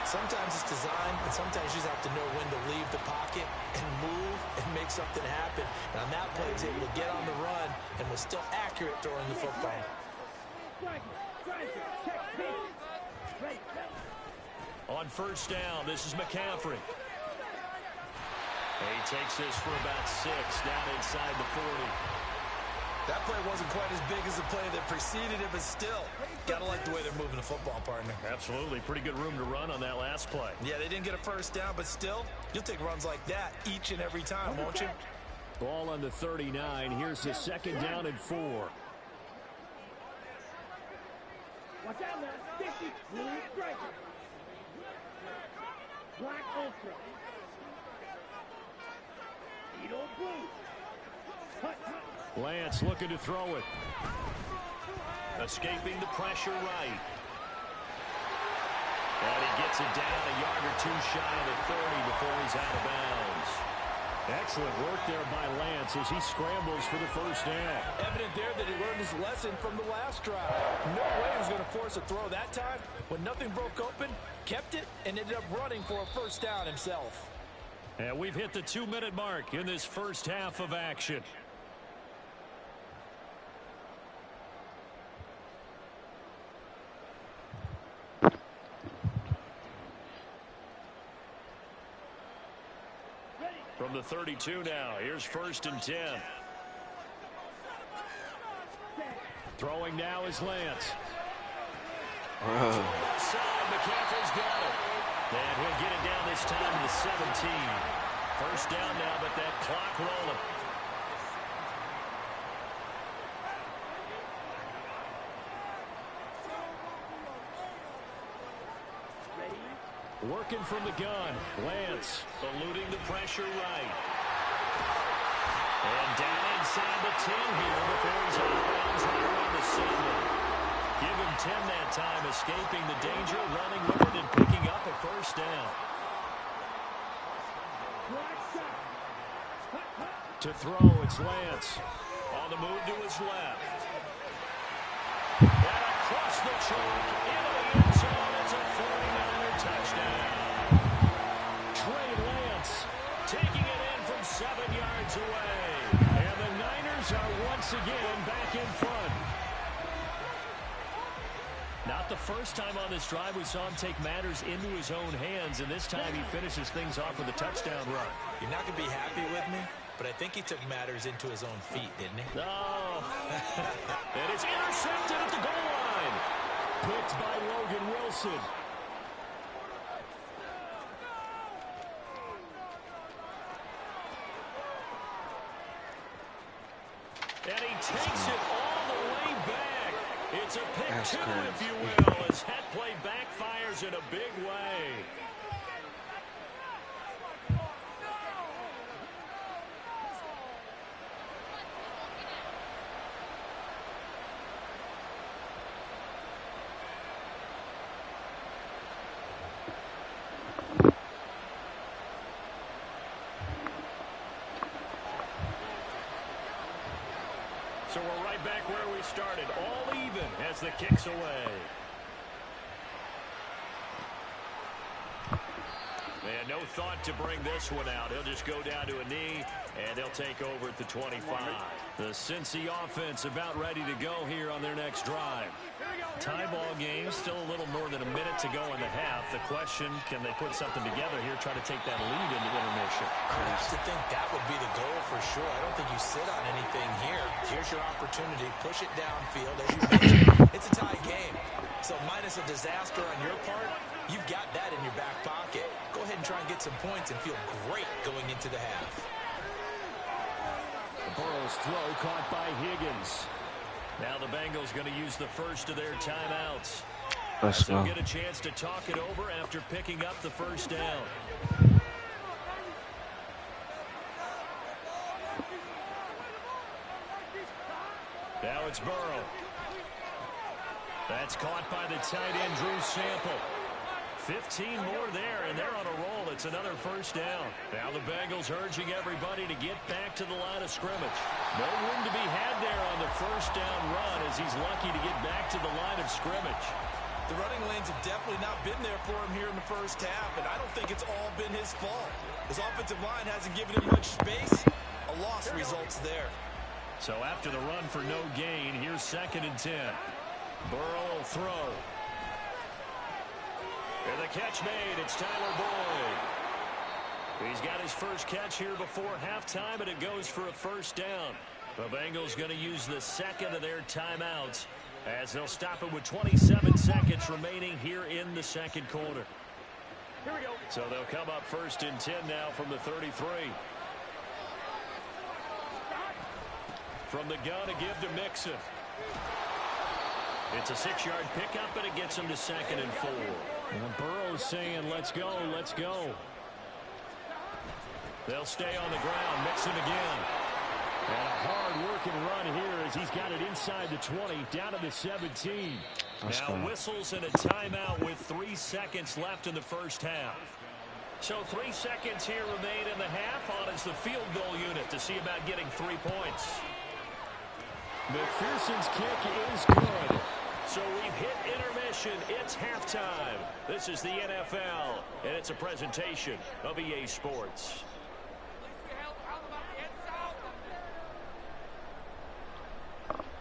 Sometimes it's design, and sometimes you just have to know when to leave the pocket and move and make something happen. And on that play, he was able to get on the run and was still accurate throwing the football. On 1st down, this is McCaffrey. He takes this for about 6 down inside the 40. That play wasn't quite as big as the play that preceded it, but still, got to like the way they're moving the football, partner. Absolutely. Pretty good room to run on that last play. Yeah, they didn't get a 1st down, but still, you'll take runs like that each and every time, won't you? Ball on the 39. Here's the 2nd down and 4. Watch out now. 50. Blue striker. Black ultra. Edo blue. Hut, hut. Lance looking to throw it. Escaping the pressure right. And he gets it down a yard or 2 shy of the 30 before he's out of bounds. Excellent work there by Lance as he scrambles for the 1st down. Evident there that he learned his lesson from the last drive. No way he was going to force a throw that time. When nothing broke open, kept it, and ended up running for a 1st down himself. And we've hit the 2-minute mark in this 1st half of action. From the 32 now, here's 1st and 10. Throwing now is Lance. Outside, McCaffrey's got it. And he'll get it down this time to the 17. 1st down now, but that clock rolling. Working from the gun. Lance eluding the pressure right. And down inside the 10 here before he's out of bounds right around the 7. Give him 10 that time, escaping the danger, running with it, and picking up a 1st down. To throw, it's Lance. On the move to his left. And across the chalk, into the end zone. It's a 49er touchdown. Trey Lance taking it in from 7 yards away. And the Niners are once again back in front. Not the first time on this drive we saw him take matters into his own hands, and this time he finishes things off with a touchdown run. You're not going to be happy with me, but I think he took matters into his own feet, didn't he? Oh. And it's intercepted at the goal line. Picked by Logan Wilson. And he takes it all the way back. It's a pick two, if you will, as that play backfires in a big way. So we're right back where we started, all even as the kick's away. And no thought to bring this one out. He'll just go down to a knee, and they'll take over at the 25. The Cincy offense about ready to go here on their next drive. Tie ball game, still a little more than a minute to go in the half. The question, can they put something together here, try to take that lead into intermission? I have to think that would be the goal for sure. I don't think you sit on anything here. Here's your opportunity. Push it downfield. As you mentioned, it's a tie game. So minus a disaster on your part, you've got that in your back pocket. Go ahead and try and get some points and feel great going into the half. Burrow's throw caught by Higgins. Now the Bengals going to use the first of their timeouts. Let's go. They'll get a chance to talk it over after picking up the first down. Now it's Burrow. That's caught by the tight end, Drew Sample. 15 more there, and they're on a roll. It's another first down. Now the Bengals urging everybody to get back to the line of scrimmage. No room to be had there on the first down run as he's lucky to get back to the line of scrimmage. The running lanes have definitely not been there for him here in the first half, and I don't think it's all been his fault. His offensive line hasn't given him much space. A loss results there. So after the run for no gain, here's 2nd and 10. Burrow will throw. And the catch made. It's Tyler Boyd. He's got his first catch here before halftime, and it goes for a first down. The Bengals going to use the second of their timeouts as they'll stop it with 27 seconds remaining here in the second quarter. Here we go. So they'll come up 1st and 10 now from the 33. From the gun, a give to Mixon. It's a 6-yard pickup, and it gets him to 2nd and 4. And Burrow's saying, let's go, let's go. They'll stay on the ground. Mixon again. And a hard-working run here as he's got it inside the 20, down to the 17. Now whistles and a timeout with 3 seconds left in the first half. So 3 seconds here remain in the half. On is the field goal unit to see about getting 3 points. McPherson's kick is good. So we've hit intermission. It's halftime. This is the NFL, and it's a presentation of EA Sports.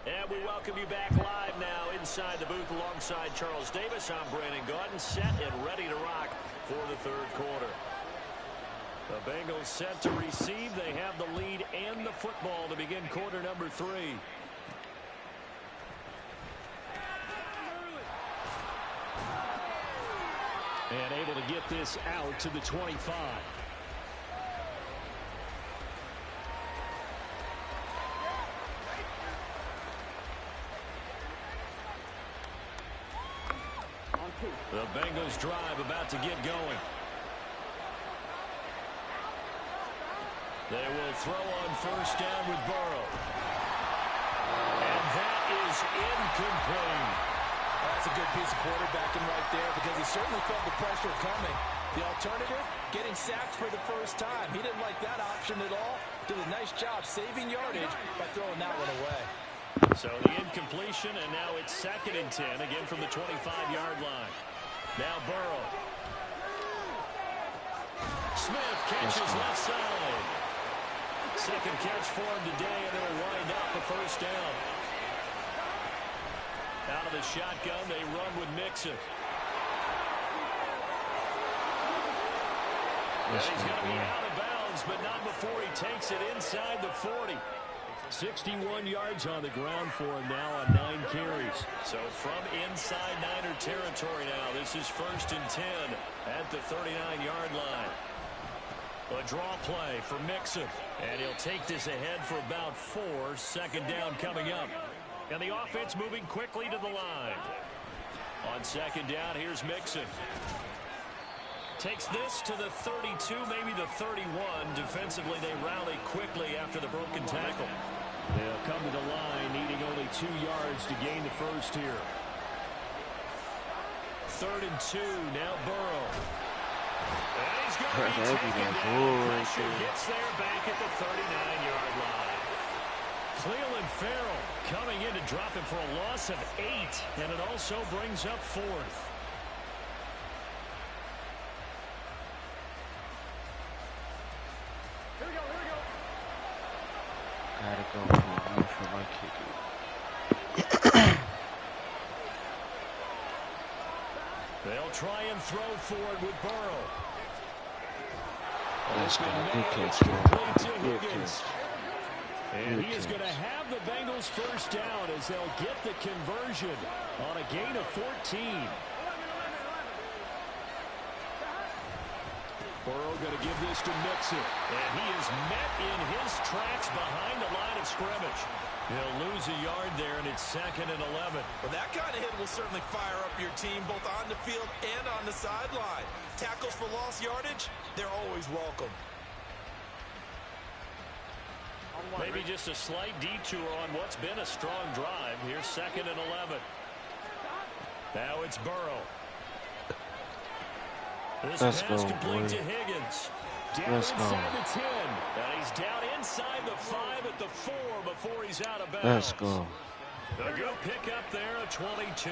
And we welcome you back live now inside the booth alongside Charles Davis. I'm Brandon Gaudin, set and ready to rock for the third quarter. The Bengals set to receive. They have the lead and the football to begin quarter number 3. And able to get this out to the 25. The Bengals drive about to get going. They will throw on first down with Burrow. And that is incomplete. That's a good piece of quarterbacking right there because he certainly felt the pressure coming. The alternative, getting sacked for the first time. He didn't like that option at all. did a nice job saving yardage by throwing that one away. So the incompletion, and now it's 2nd and 10, again from the 25-yard line. Now Burrow. Smith catches left side. Second catch for him today, and it'll wind up a first down. Out of the shotgun, they run with Mixon. He's going to be out of bounds, but not before he takes it inside the 40. 61 yards on the ground for him now on 9 carries. So from inside Niner territory now, this is 1st and 10 at the 39-yard line. A draw play for Mixon, and he'll take this ahead for about 4. 2nd down coming up. And the offense moving quickly to the line. On 2nd down, here's Mixon. Takes this to the 32, maybe the 31. Defensively, they rally quickly after the broken tackle. They'll come to the line, needing only 2 yards to gain the first here. 3rd and 2, now Burrow. And he's going to be taken down. Pressure gets there back at the 39-yard line. Cleveland Farrell coming in to drop him for a loss of 8, and it also brings up 4th. Gotta go for it. I feel like kicking. They'll try and throw forward with Burrow. That's good catch, Good catch. And he is going to have the Bengals first down as they'll get the conversion on a gain of 14. Burrow going to give this to Mixon. And he is met in his tracks behind the line of scrimmage. He'll lose a yard there, and it's 2nd and 11. Well, that kind of hit will certainly fire up your team both on the field and on the sideline. Tackles for lost yardage, they're always welcome. Maybe just a slight detour on what's been a strong drive. Here's 2nd and 11. Now it's Burrow. This Let's pass go, complete boy. to Higgins. Down Let's go. inside the 10. And he's down inside the 5 at the 4 before he's out of bounds. Let's go. A good pick up there at 22.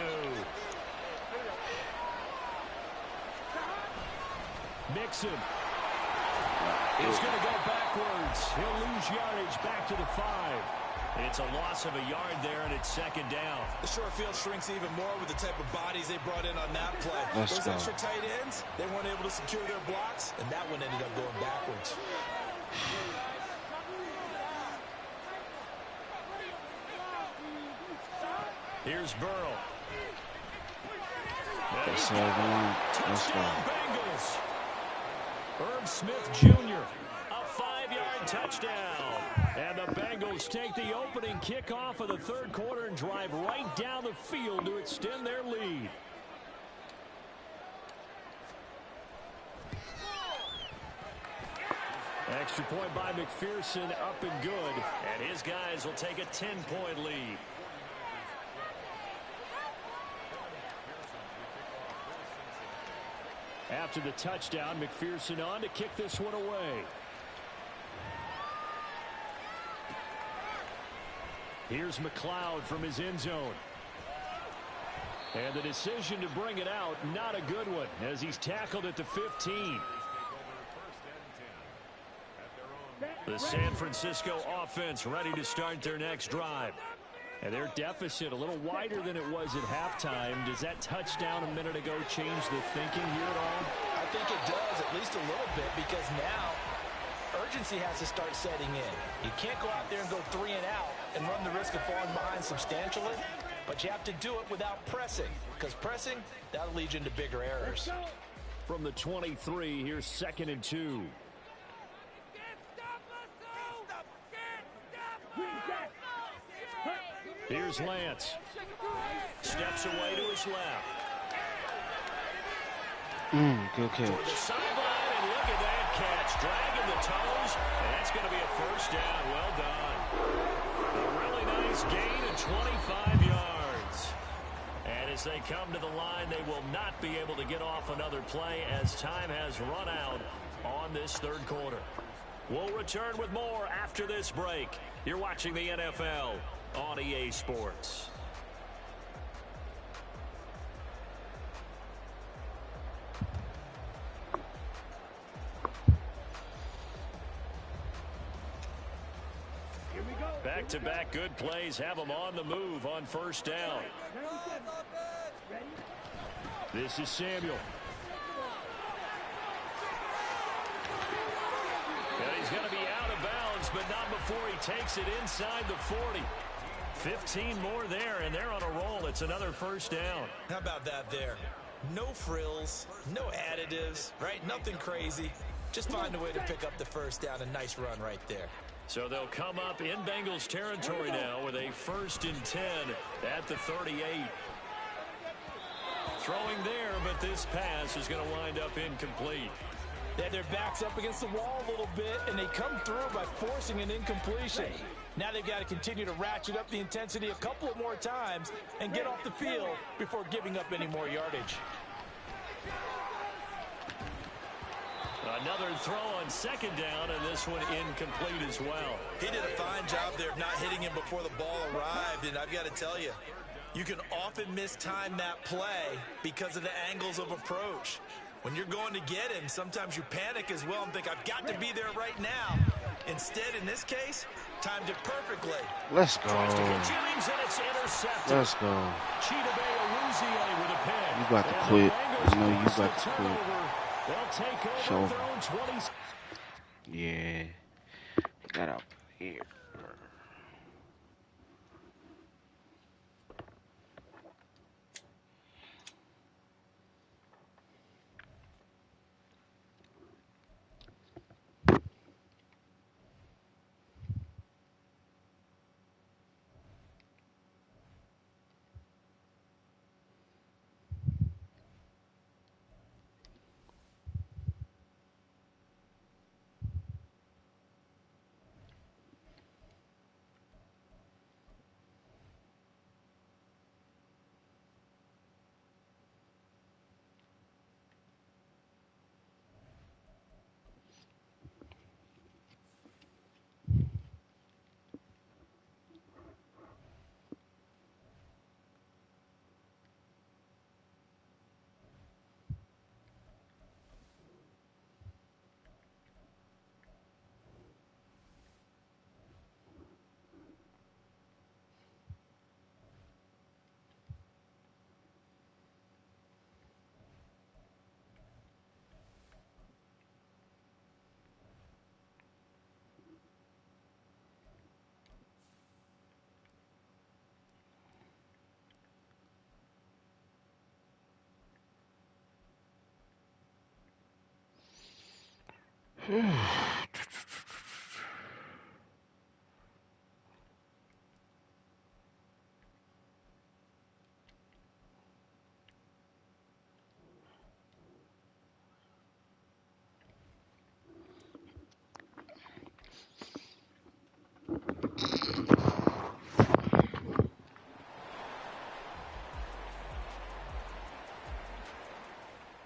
Mixon. He's going to go backwards. He'll lose yardage back to the 5. It's a loss of a yard there, and it's 2nd down. The short field shrinks even more with the type of bodies they brought in on that play. Let's Those go. extra tight ends, they weren't able to secure their blocks, and that one ended up going backwards. Here's Burrow. Let's go. Let's go. Touchdown Bengals. Herb Smith Jr. A 5-yard touchdown. And the Bengals take the opening kickoff of the 3rd quarter and drive right down the field to extend their lead. Extra point by McPherson, up and good. And his guys will take a 10-point lead. After the touchdown, McPherson on to kick this one away. Here's McLeod from his end zone. And the decision to bring it out, not a good one, as he's tackled at the 15. The San Francisco offense ready to start their next drive. And their deficit a little wider than it was at halftime. Does that touchdown a minute ago change the thinking here at all? I think it does, at least a little bit, because now urgency has to start setting in. You can't go out there and go 3 and out and run the risk of falling behind substantially, but you have to do it without pressing, because pressing, that'll lead you into bigger errors. From the 23, here's 2nd and 2. Here's Lance. Steps away to his left. Good Toward the catch. sideline, and look at that catch. Dragging the toes, and that's going to be a first down. Well done. A really nice gain of 25 yards. And as they come to the line, they will not be able to get off another play as time has run out on this 3rd quarter. We'll return with more after this break. You're watching the NFL on EA Sports. Back-to-back good plays have them on the move on first down. This is Samuel. And he's going to be out of bounds, but not before he takes it inside the 40. 15 more there, and they're on a roll. It's another first down. How about that there? No frills, no additives, right? Nothing crazy. Just find a way to pick up the first down. A nice run right there. So they'll come up in Bengals territory now with a 1st and 10 at the 38. Throwing there, but this pass is going to wind up incomplete. They had their backs up against the wall a little bit, and they come through by forcing an incompletion. Now they've got to continue to ratchet up the intensity a couple of more times and get off the field before giving up any more yardage. Another throw on 2nd down, and this one incomplete as well. He did a fine job there of not hitting him before the ball arrived, and I've got to tell you, you can often mistime that play because of the angles of approach. When you're going to get him, sometimes you panic as well and think, I've got to be there right now. Instead, in this case, timed it perfectly. Let's go. Let's go. You got to quit. I know you got to quit. Show. Yeah. Get up here.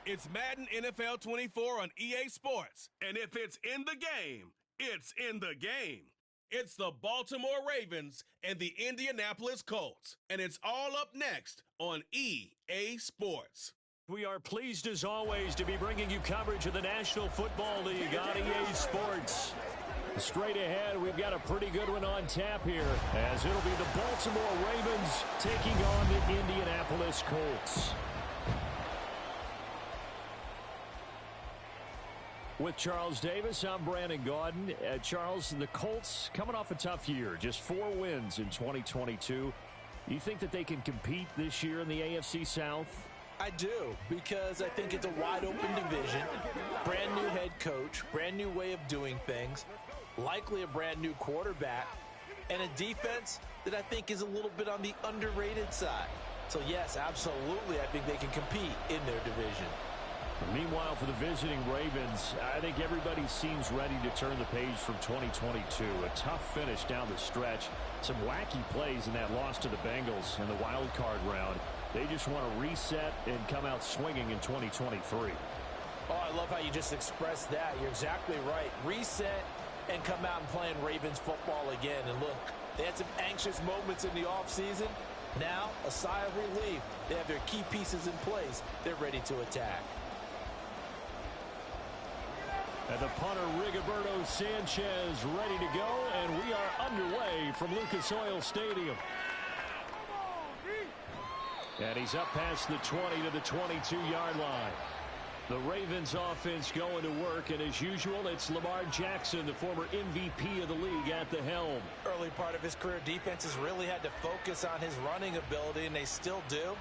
It's Madden NFL 24 on EA Sports. And if it's in the game, it's in the game. It's the Baltimore Ravens and the Indianapolis Colts. And it's all up next on EA Sports. We are pleased as always to be bringing you coverage of the National Football League on EA Sports. Straight ahead, we've got a pretty good one on tap here, as it'll be the Baltimore Ravens taking on the Indianapolis Colts. With Charles Davis, I'm Brandon Gaudin. Charles, the Colts coming off a tough year, just 4 wins in 2022. You think that they can compete this year in the AFC South? I do, because I think it's a wide-open division, brand new head coach, brand new way of doing things, likely a brand new quarterback, and a defense that I think is a little bit on the underrated side. So, yes, absolutely, I think they can compete in their division. Meanwhile, for the visiting Ravens, I think everybody seems ready to turn the page from 2022. A tough finish down the stretch. Some wacky plays in that loss to the Bengals in the wild card round. They just want to reset and come out swinging in 2023. Oh, I love how you just expressed that. You're exactly right. Reset and come out and playing Ravens football again. And look, they had some anxious moments in the offseason. Now, a sigh of relief. They have their key pieces in place. They're ready to attack. And the punter, Rigoberto Sanchez, ready to go, and we are underway from Lucas Oil Stadium. And he's up past the 20 to the 22-yard line. The Ravens offense going to work, and as usual, it's Lamar Jackson, the former MVP of the league, at the helm. Early part of his career, defenses really had to focus on his running ability, and they still do.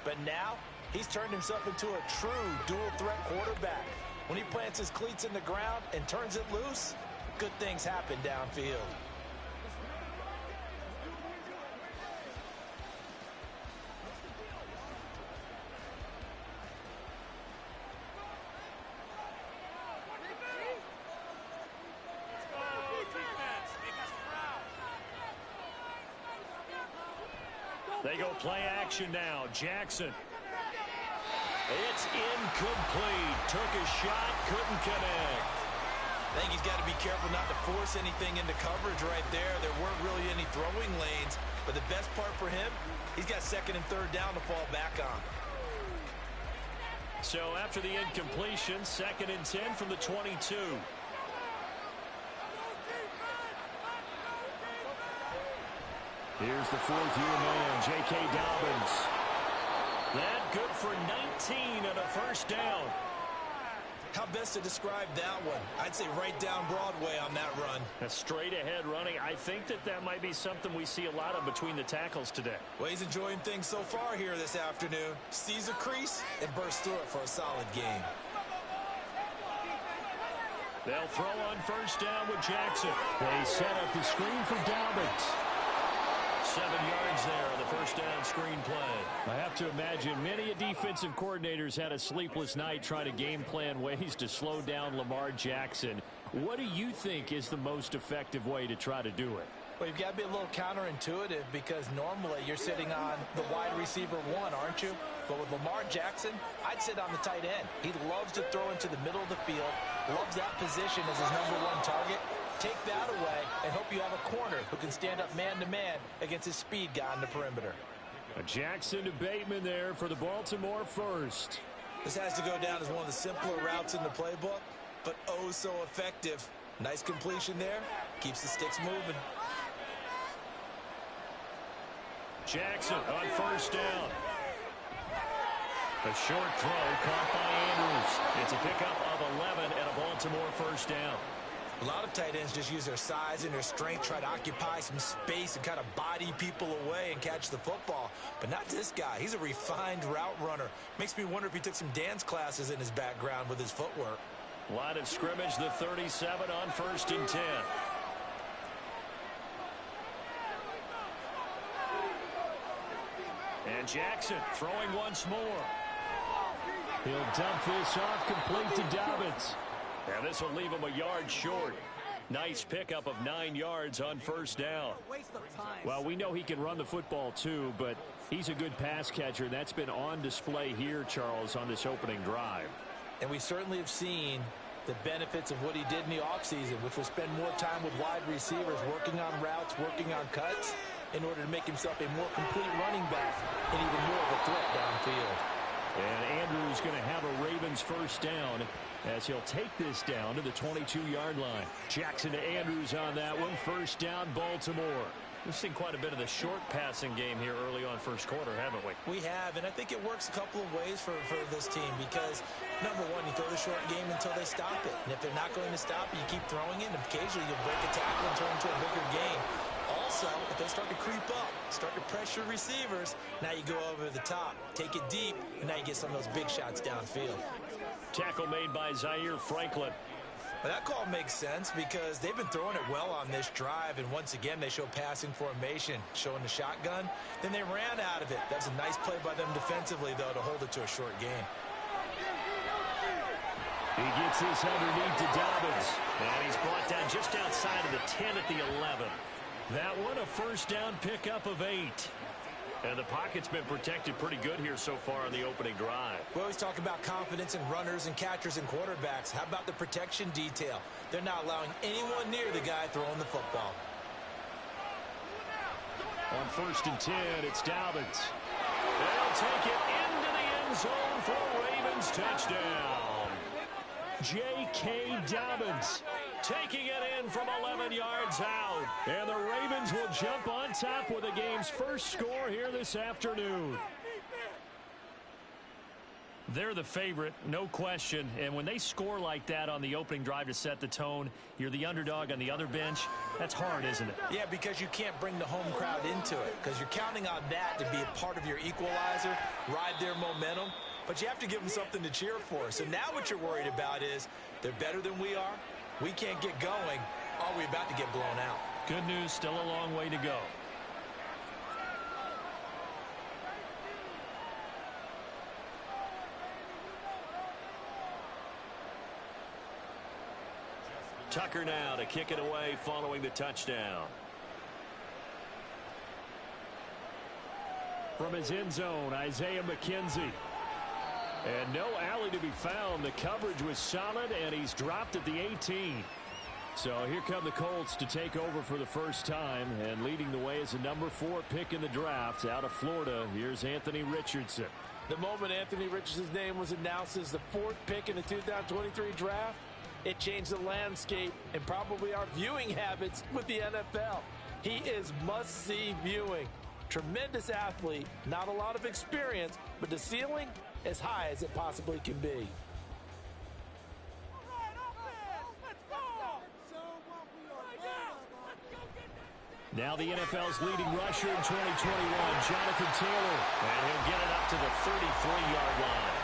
But now, he's turned himself into a true dual-threat quarterback. When he plants his cleats in the ground and turns it loose, good things happen downfield. They go play action now. Jackson. It's incomplete. Took a shot, couldn't connect. I think he's got to be careful not to force anything into coverage right there. There weren't really any throwing lanes, but the best part for him, he's got second and third down to fall back on. So after the incompletion, 2nd and 10 from the 22. Here's the fourth-year man, J.K. Dobbins. That good for 19 and a first down. How best to describe that one? I'd say right down Broadway on that run. A straight-ahead running. I think that might be something we see a lot of between the tackles today. Well, he's enjoying things so far here this afternoon. Sees a crease and bursts through it for a solid game. They'll throw on first down with Jackson. They set up the screen for Dobbins. 7 yards there on the first down screen play. I have to imagine many defensive coordinators had a sleepless night trying to game plan ways to slow down Lamar Jackson. What do you think is the most effective way to try to do it? Well, you've got to be a little counterintuitive because normally you're sitting on the wide receiver one, aren't you? But with Lamar Jackson, I'd sit on the tight end. He loves to throw into the middle of the field, loves that position as his #1 target. Take that away and hope you have a corner who can stand up man-to-man against his speed guy on the perimeter. A Jackson to Bateman there for the Baltimore first. This has to go down as one of the simpler routes in the playbook, but oh so effective. Nice completion there. Keeps the sticks moving. Jackson on first down. A short throw caught by Andrews. It's a pickup of 11 and a Baltimore first down. A lot of tight ends just use their size and their strength, try to occupy some space and kind of body people away and catch the football. But not this guy. He's a refined route runner. Makes me wonder if he took some dance classes in his background with his footwork. Line of scrimmage, the 37 on 1st and 10. And Jackson throwing once more. He'll dump this off complete to Dobbins. And this will leave him a yard short. Nice pickup of 9 yards on first down. Well, we know he can run the football too, but he's a good pass catcher. That's been on display here, Charles, on this opening drive. And we certainly have seen the benefits of what he did in the offseason, which was spend more time with wide receivers, working on routes, working on cuts, in order to make himself a more complete running back and even more of a threat downfield. And Andrews going to have a Ravens first down as he'll take this down to the 22-yard line. Jackson to Andrews on that one. First down, Baltimore. We've seen quite a bit of the short passing game here early on first quarter, haven't we? We have, and I think it works a couple of ways for this team because, number one, you throw the short game until they stop it. And if they're not going to stop it, you keep throwing it, and occasionally you'll break a tackle and turn into a bigger game. Also, if they start to creep up, start to pressure receivers, now you go over the top, take it deep, and now you get some of those big shots downfield. Tackle made by Zaire Franklin. Well, that call makes sense because they've been throwing it well on this drive, and once again they show passing formation, showing the shotgun. Then they ran out of it. That's a nice play by them defensively, though, to hold it to a short game. He gets this underneath to Dobbins, and he's brought down just outside of the 10 at the 11. That one, a first down pickup of 8. And the pocket's been protected pretty good here so far on the opening drive. We always talk about confidence in runners and catchers and quarterbacks. How about the protection detail? They're not allowing anyone near the guy throwing the football. On 1st and 10, it's Dobbins. They'll take it into the end zone for a Ravens touchdown. J.K. Dobbins taking it in from 11 yards out. And the Ravens will jump on top with the game's first score here this afternoon. They're the favorite, no question. And when they score like that on the opening drive to set the tone, you're the underdog on the other bench. That's hard, isn't it? Yeah, because you can't bring the home crowd into it, because you're counting on that to be a part of your equalizer, ride their momentum. But you have to give them something to cheer for. So now what you're worried about is they're better than we are. We can't get going. Are we about to get blown out? Good news, still a long way to go. Tucker now to kick it away following the touchdown. From his end zone, Isaiah McKenzie. And no alley to be found. The coverage was solid, and he's dropped at the 18. So here come the Colts to take over for the first time, and leading the way is a number 4 pick in the draft out of Florida. Here's Anthony Richardson. The moment Anthony Richardson's name was announced as the 4th pick in the 2023 draft, it changed the landscape and probably our viewing habits with the NFL. He is must-see viewing. Tremendous athlete, not a lot of experience, but the ceiling as high as it possibly can be. Now the NFL's leading rusher in 2021, Jonathan Taylor. And he'll get it up to the 33-yard line.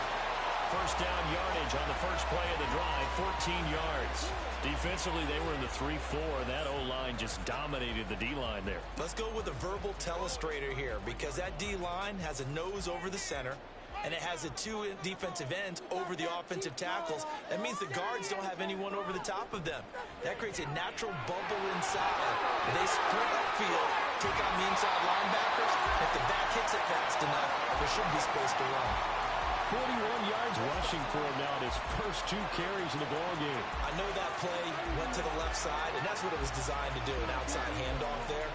First down yardage on the first play of the drive, 14 yards. Defensively, they were in the 3-4. That O-line just dominated the D-line there. Let's go with a verbal telestrator here, because that D-line has a nose over the center, and it has the 2 defensive ends over the offensive tackles. That means the guards don't have anyone over the top of them. That creates a natural bubble inside. They sprint upfield, take on the inside linebackers. If the back hits it fast enough, there should be space to run. 41 yards rushing for him now in his first 2 carries in the ballgame. I know that play went to the left side, and that's what it was designed to do, an outside handoff there.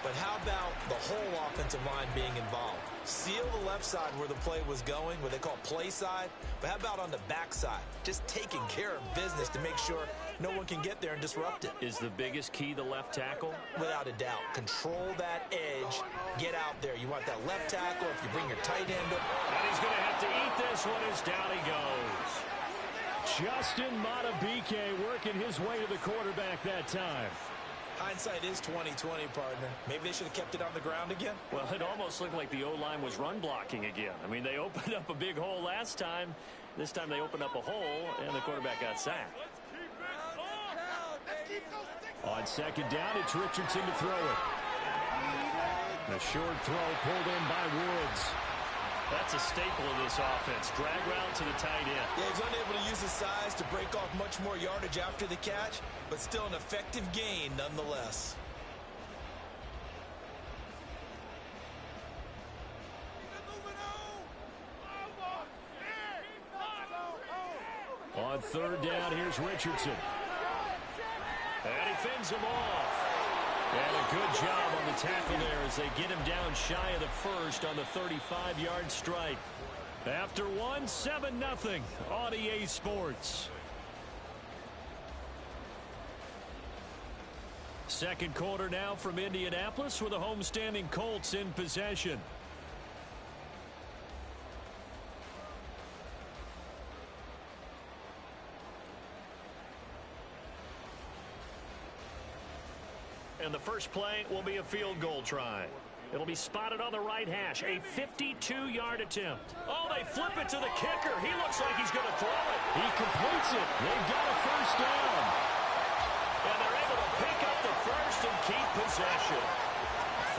But how about the whole offensive line being involved? Seal the left side where the play was going, what they call play side. But how about on the back side? Just taking care of business to make sure no one can get there and disrupt it. Is the biggest key the left tackle? Without a doubt. Control that edge. Get out there. You want that left tackle. If you bring your tight end up. And he's going to have to eat this one as down he goes. Justin Matabike working his way to the quarterback that time. Hindsight is 20/20, partner. Maybe they should have kept it on the ground again. Well, it almost looked like the O-line was run blocking again. I mean, they opened up a big hole last time. This time they opened up a hole, and the quarterback got sacked. On second down, it's Richardson to throw it. The short throw pulled in by Woods. That's a staple of this offense. Drag route to the tight end. Yeah, he's unable to use his size to break off much more yardage after the catch, but still an effective gain nonetheless. On third down, here's Richardson. And he fends him off. And a good job on the tackle there as they get him down shy of the first on the 35-yard strike. After one, 7-0 on EA Sports. Second quarter now from Indianapolis with the homestanding Colts in possession. And the first play will be a field goal try. It'll be spotted on the right hash. A 52-yard attempt. Oh, they flip it to the kicker. He looks like he's going to throw it. He completes it. They've got a first down. And they're able to pick up the first and keep possession.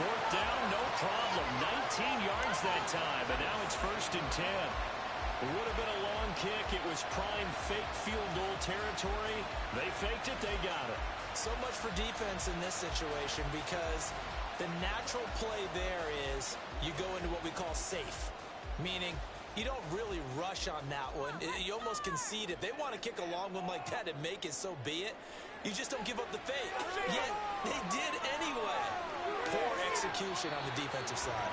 Fourth down, no problem. 19 yards that time. And now it's 1st and 10. It would have been a long kick. It was prime fake field goal territory. They faked it. They got it. So much for defense in this situation, because the natural play there is you call safe, meaning you don't really rush on that one. You almost concede. If they want to kick a long one like that and make it, so be it. You just don't give up the fake. Yet, they did anyway. Poor execution on the defensive side.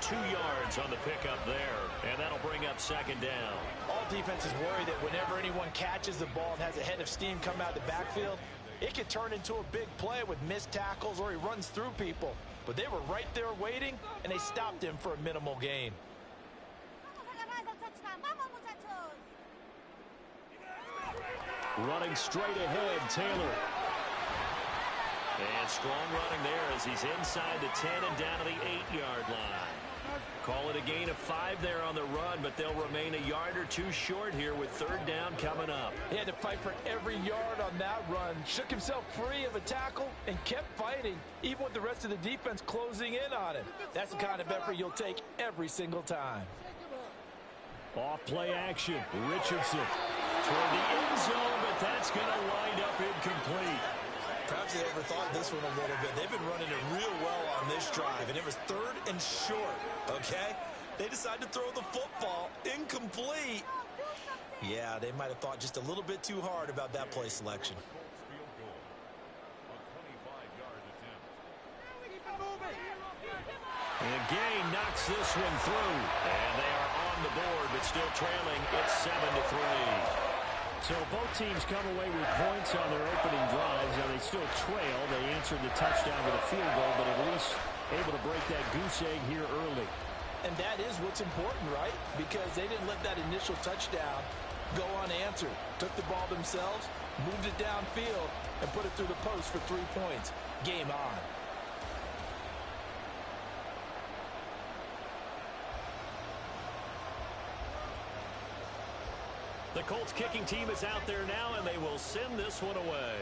2 yards on the pickup there, and that'll bring up second down. All defenses worry that whenever anyone catches the ball and has a head of steam come out of the backfield, it could turn into a big play with missed tackles or he runs through people. But they were right there waiting, and they stopped him for a minimal gain. Running straight ahead, Taylor. And strong running there as he's inside the 10 and down to the 8-yard line. Call it a gain of 5 there on the run, but they'll remain a yard or two short here with third down coming up. He had to fight for every yard on that run, shook himself free of a tackle, and kept fighting, even with the rest of the defense closing in on him. That's the kind of effort you'll take every single time. Off play action, Richardson toward the end zone, but that's going to wind up incomplete. Perhaps they overthought this one a little bit. They've been running it real well on this drive, and it was third and short, okay? They decided to throw the football incomplete. Yeah, they might have thought just a little bit too hard about that play selection. And Gain knocks this one through, and they are on the board, but still trailing. It's 7-3. So both teams come away with points on their opening drives. Now they still trail. They answered the touchdown with a field goal, but at least able to break that goose egg here early. And that is what's important, right? Because they didn't let that initial touchdown go unanswered. Took the ball themselves, moved it downfield, and put it through the post for 3 points. Game on. The Colts kicking team is out there now, and they will send this one away.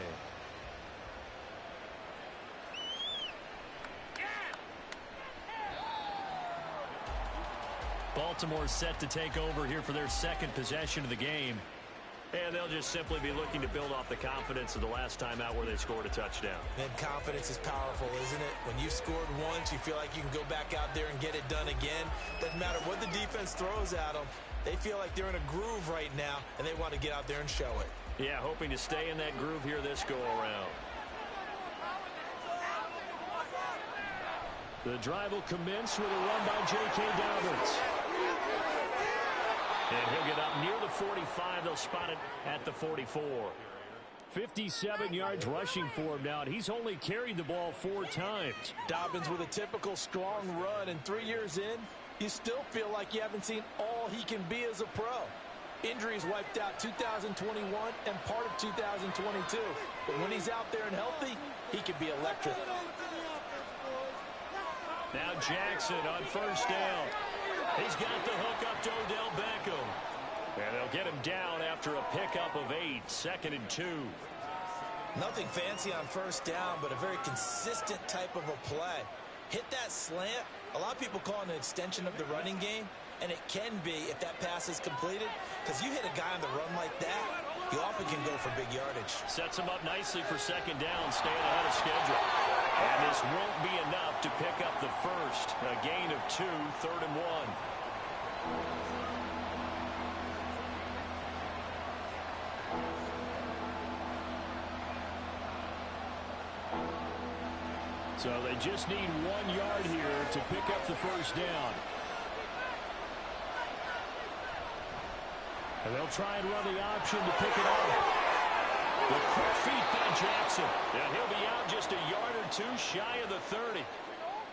Baltimore set to take over here for their second possession of the game. And they'll just simply be looking to build off the confidence of the last time out where they scored a touchdown. And confidence is powerful, isn't it? When you've scored once, you feel like you can go back out there and get it done again. Doesn't matter what the defense throws at them. They feel like they're in a groove right now, and they want to get out there and show it. Yeah, hoping to stay in that groove here this go-around. The drive will commence with a run by J.K. Dobbins. And he'll get up near the 45. They'll spot it at the 44. 57 yards rushing for him now, and he's only carried the ball 4 times. Dobbins with a typical strong run, and 3 years in, you still feel like you haven't seen all he can be as a pro. Injuries wiped out 2021 and part of 2022. But when he's out there and healthy, he can be electric. Now Jackson on first down. He's got the hook up to Odell Beckham. And they'll get him down after a pickup of 8, 2nd and 2. Nothing fancy on first down, but a very consistent type of a play. Hit that slant. A lot of people call it an extension of the running game, and it can be if that pass is completed, because you hit a guy on the run like that, you often can go for big yardage. Sets him up nicely for second down, staying ahead of schedule. And this won't be enough to pick up the first. A gain of 2, 3rd and 1. So they just need 1 yard here to pick up the first down. And they'll try and run the option to pick it up. The quick feet by Jackson. And he'll be out just a yard or 2 shy of the 30.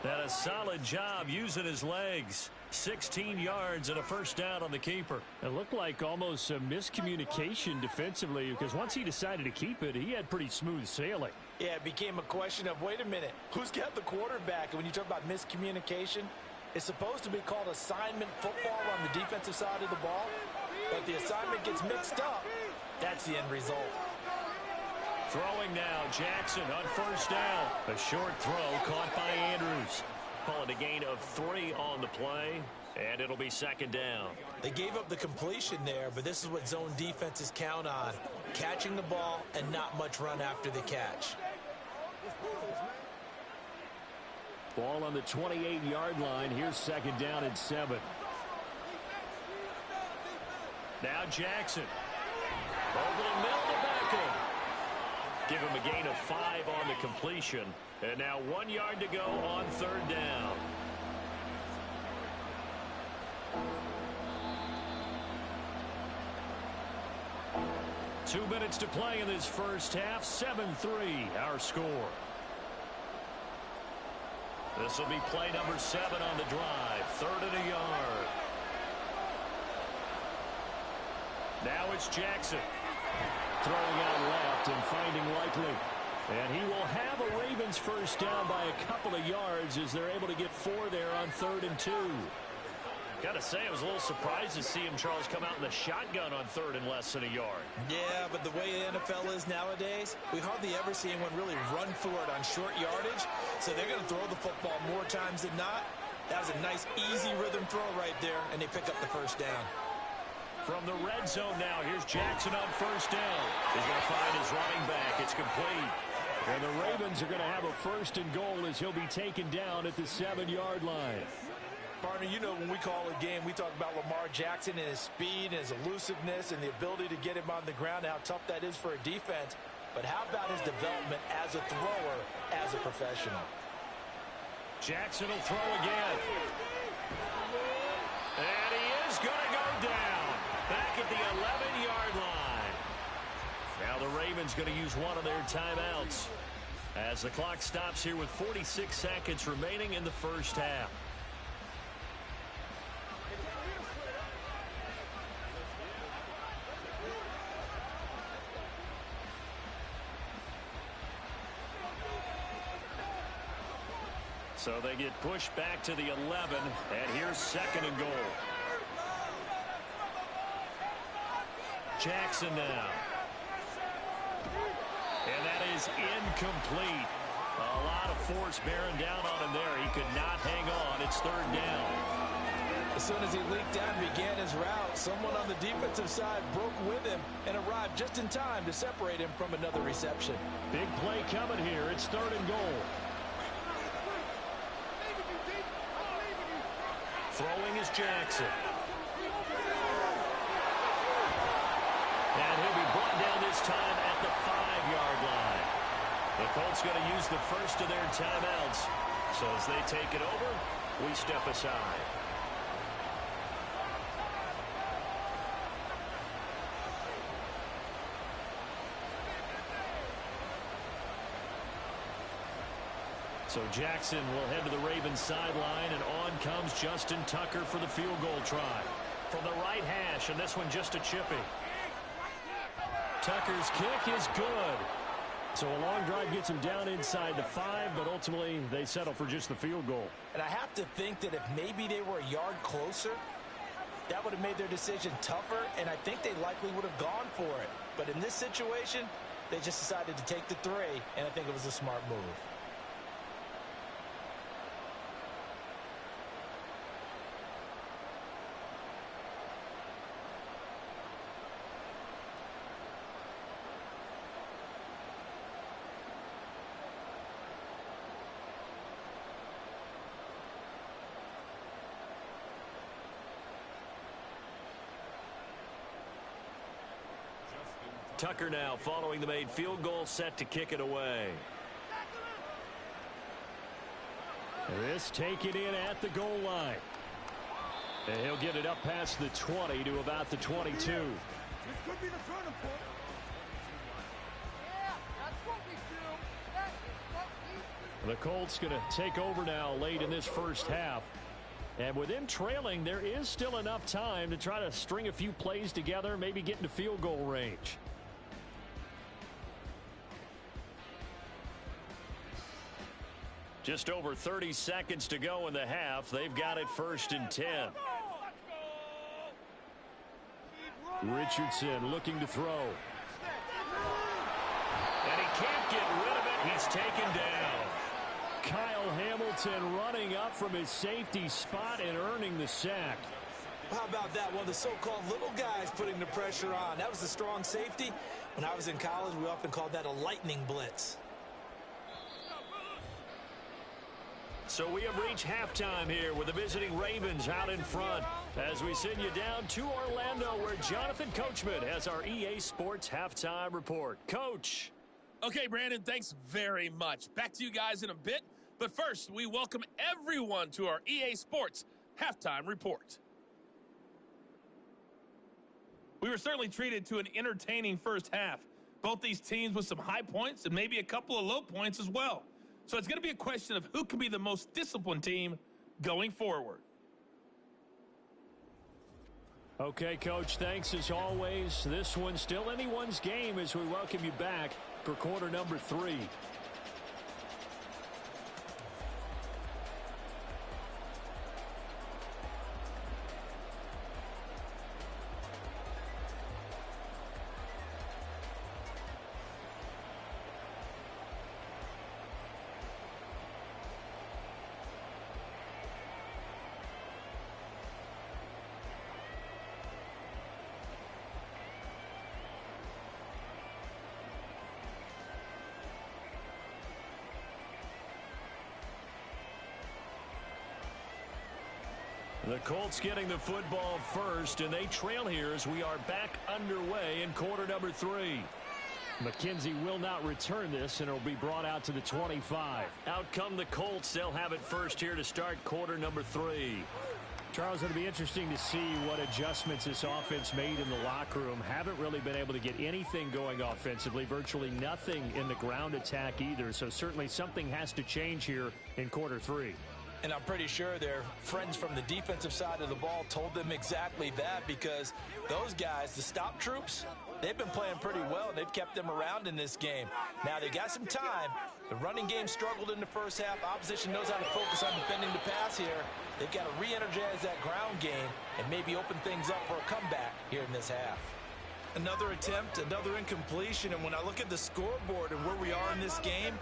That a solid job using his legs. 16 yards and a first down on the keeper. It looked like almost a miscommunication defensively, because once he decided to keep it, he had pretty smooth sailing. Yeah, it became a question of, wait a minute, who's got the quarterback? And when you talk about miscommunication, it's supposed to be called assignment football on the defensive side of the ball. But the assignment gets mixed up. That's the end result. Throwing now, Jackson on first down. A short throw caught by Andrews. Call it a gain of 3 on the play, and it'll be second down. They gave up the completion there, but this is what zone defenses count on. Catching the ball and not much run after the catch. Ball on the 28-yard line. Here's second down and 7. Now Jackson. Over the middle to Beckham. Give him a gain of 5 on the completion. And now 1 yard to go on third down. Two minutes to play in this first half. 7-3 our score. This will be play number 7 on the drive. 3rd and a yard. Now it's Jackson. Throwing out left and finding Likely. And he will have a Ravens first down by a couple of yards as they're able to get 4 there on 3rd and 2. Gotta say, I was a little surprised to see him, Charles, come out in the shotgun on 3rd and less than a yard. Yeah, but the way the NFL is nowadays, we hardly ever see anyone really run for it on short yardage. So they're going to throw the football more times than not. That was a nice, easy rhythm throw right there, and they pick up the first down. From the red zone now, here's Jackson on first down. He's going to find his running back. It's complete. And the Ravens are going to have a first and goal as he'll be taken down at the 7-yard line. Partner, you know when we call a game, we talk about Lamar Jackson and his speed and his elusiveness and the ability to get him on the ground and how tough that is for a defense. But how about his development as a thrower, as a professional? Jackson will throw again. And he is going to go down back at the 11-yard line. Now the Ravens going to use one of their timeouts as the clock stops here with 46 seconds remaining in the first half. So they get pushed back to the 11, and here's 2nd and goal. Jackson now. And that is incomplete. A lot of force bearing down on him there. He could not hang on. It's 3rd down. As soon as he leaked out and began his route, someone on the defensive side broke with him and arrived just in time to separate him from another reception. Big play coming here. It's 3rd and goal. Throwing is Jackson. And he'll be brought down this time at the 5-yard line. The Colts going to use the first of their timeouts. So as they take it over, we step aside. So Jackson will head to the Ravens sideline, and on comes Justin Tucker for the field goal try. From the right hash, and this one just a chippy. Tucker's kick is good. So a long drive gets him down inside the 5, but ultimately they settle for just the field goal. And I have to think that if maybe they were a yard closer, that would have made their decision tougher, and I think they likely would have gone for it. But in this situation, they just decided to take the 3, and I think it was a smart move. Tucker now following the made field goal, set to kick it away. This taken in at the goal line. And he'll get it up past the 20 to about the 22. This could be the turning point. Yeah, that's what we do. That is what we do. The Colts going to take over now late in this first half. And with them trailing, there is still enough time to try to string a few plays together, maybe get into field goal range. Just over 30 seconds to go in the half. They've got it 1st and 10. Richardson looking to throw. And he can't get rid of it. He's taken down. Kyle Hamilton running up from his safety spot and earning the sack. How about that? One of the so-called little guys putting the pressure on. That was a strong safety. When I was in college, we often called that a lightning blitz. So we have reached halftime here with the visiting Ravens out in front as we send you down to Orlando where Jonathan Coachman has our EA Sports halftime report. Coach. Okay, Brandon, thanks very much. Back to you guys in a bit. But first, we welcome everyone to our EA Sports halftime report. We were certainly treated to an entertaining first half. Both these teams with some high points and maybe a couple of low points as well. So it's going to be a question of who can be the most disciplined team going forward. Okay, Coach, thanks as always. This one's still anyone's game as we welcome you back for quarter number 3. The Colts getting the football first, and they trail here as we are back underway in quarter number 3. McKenzie will not return this, and it'll be brought out to the 25. Out come the Colts. They'll have it first here to start quarter number 3. Charles, it'll be interesting to see what adjustments this offense made in the locker room. Haven't really been able to get anything going offensively, virtually nothing in the ground attack either, so certainly something has to change here in quarter 3. And I'm pretty sure their friends from the defensive side of the ball told them exactly that, because those guys, the stop troops, they've been playing pretty well. They've kept them around in this game. Now they got some time. The running game struggled in the first half. Opposition knows how to focus on defending the pass here. They've got to re-energize that ground game and maybe open things up for a comeback here in this half. Another attempt, another incompletion, and when I look at the scoreboard and where we are in this game,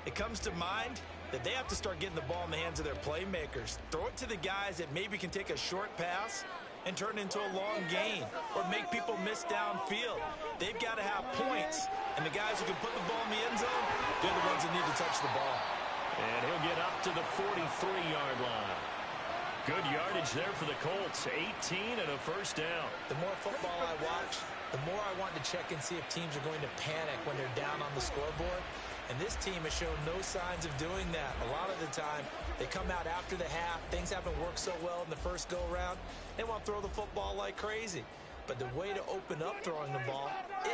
it comes to mind that they have to start getting the ball in the hands of their playmakers. Throw it to the guys that maybe can take a short pass and turn it into a long gain or make people miss downfield. They've got to have points, and the guys who can put the ball in the end zone, they're the ones that need to touch the ball. And he'll get up to the 43-yard line. Good yardage there for the Colts. 18 and a first down. The more football I watch, the more I want to check and see if teams are going to panic when they're down on the scoreboard. And this team has shown no signs of doing that. A lot of the time, they come out after the half. Things haven't worked so well in the first go-around. They want to throw the football like crazy. But the way to open up throwing the ball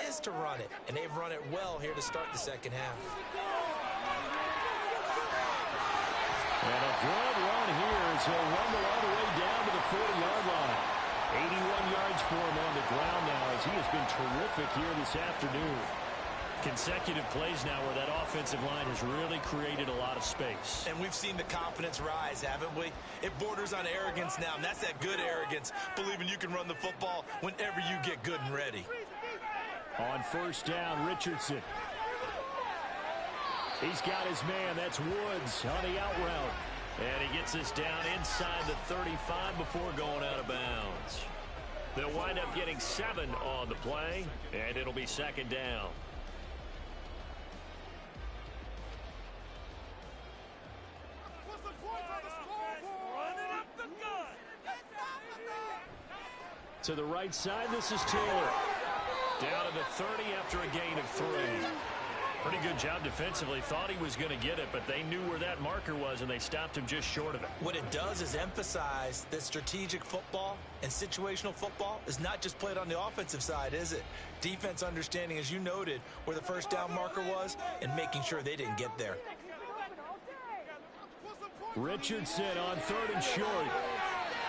is to run it. And they've run it well here to start the second half. And a good run here as he'll rumble all the way down to the 40-yard line. 81 yards for him on the ground now as he has been terrific here this afternoon. Consecutive plays now where that offensive line has really created a lot of space. And we've seen the confidence rise, haven't we? It borders on arrogance now, and that's that good arrogance, believing you can run the football whenever you get good and ready. On first down, Richardson. He's got his man. That's Woods on the out route. And he gets us down inside the 35 before going out of bounds. They'll wind up getting 7 on the play, and it'll be second down. To the right side, this is Taylor. Down to the 30 after a gain of 3. Pretty good job defensively. Thought he was going to get it, but they knew where that marker was, and they stopped him just short of it. What it does is emphasize that strategic football and situational football is not just played on the offensive side, is it? Defense understanding, as you noted, where the first down marker was and making sure they didn't get there. Richardson on 3rd and short.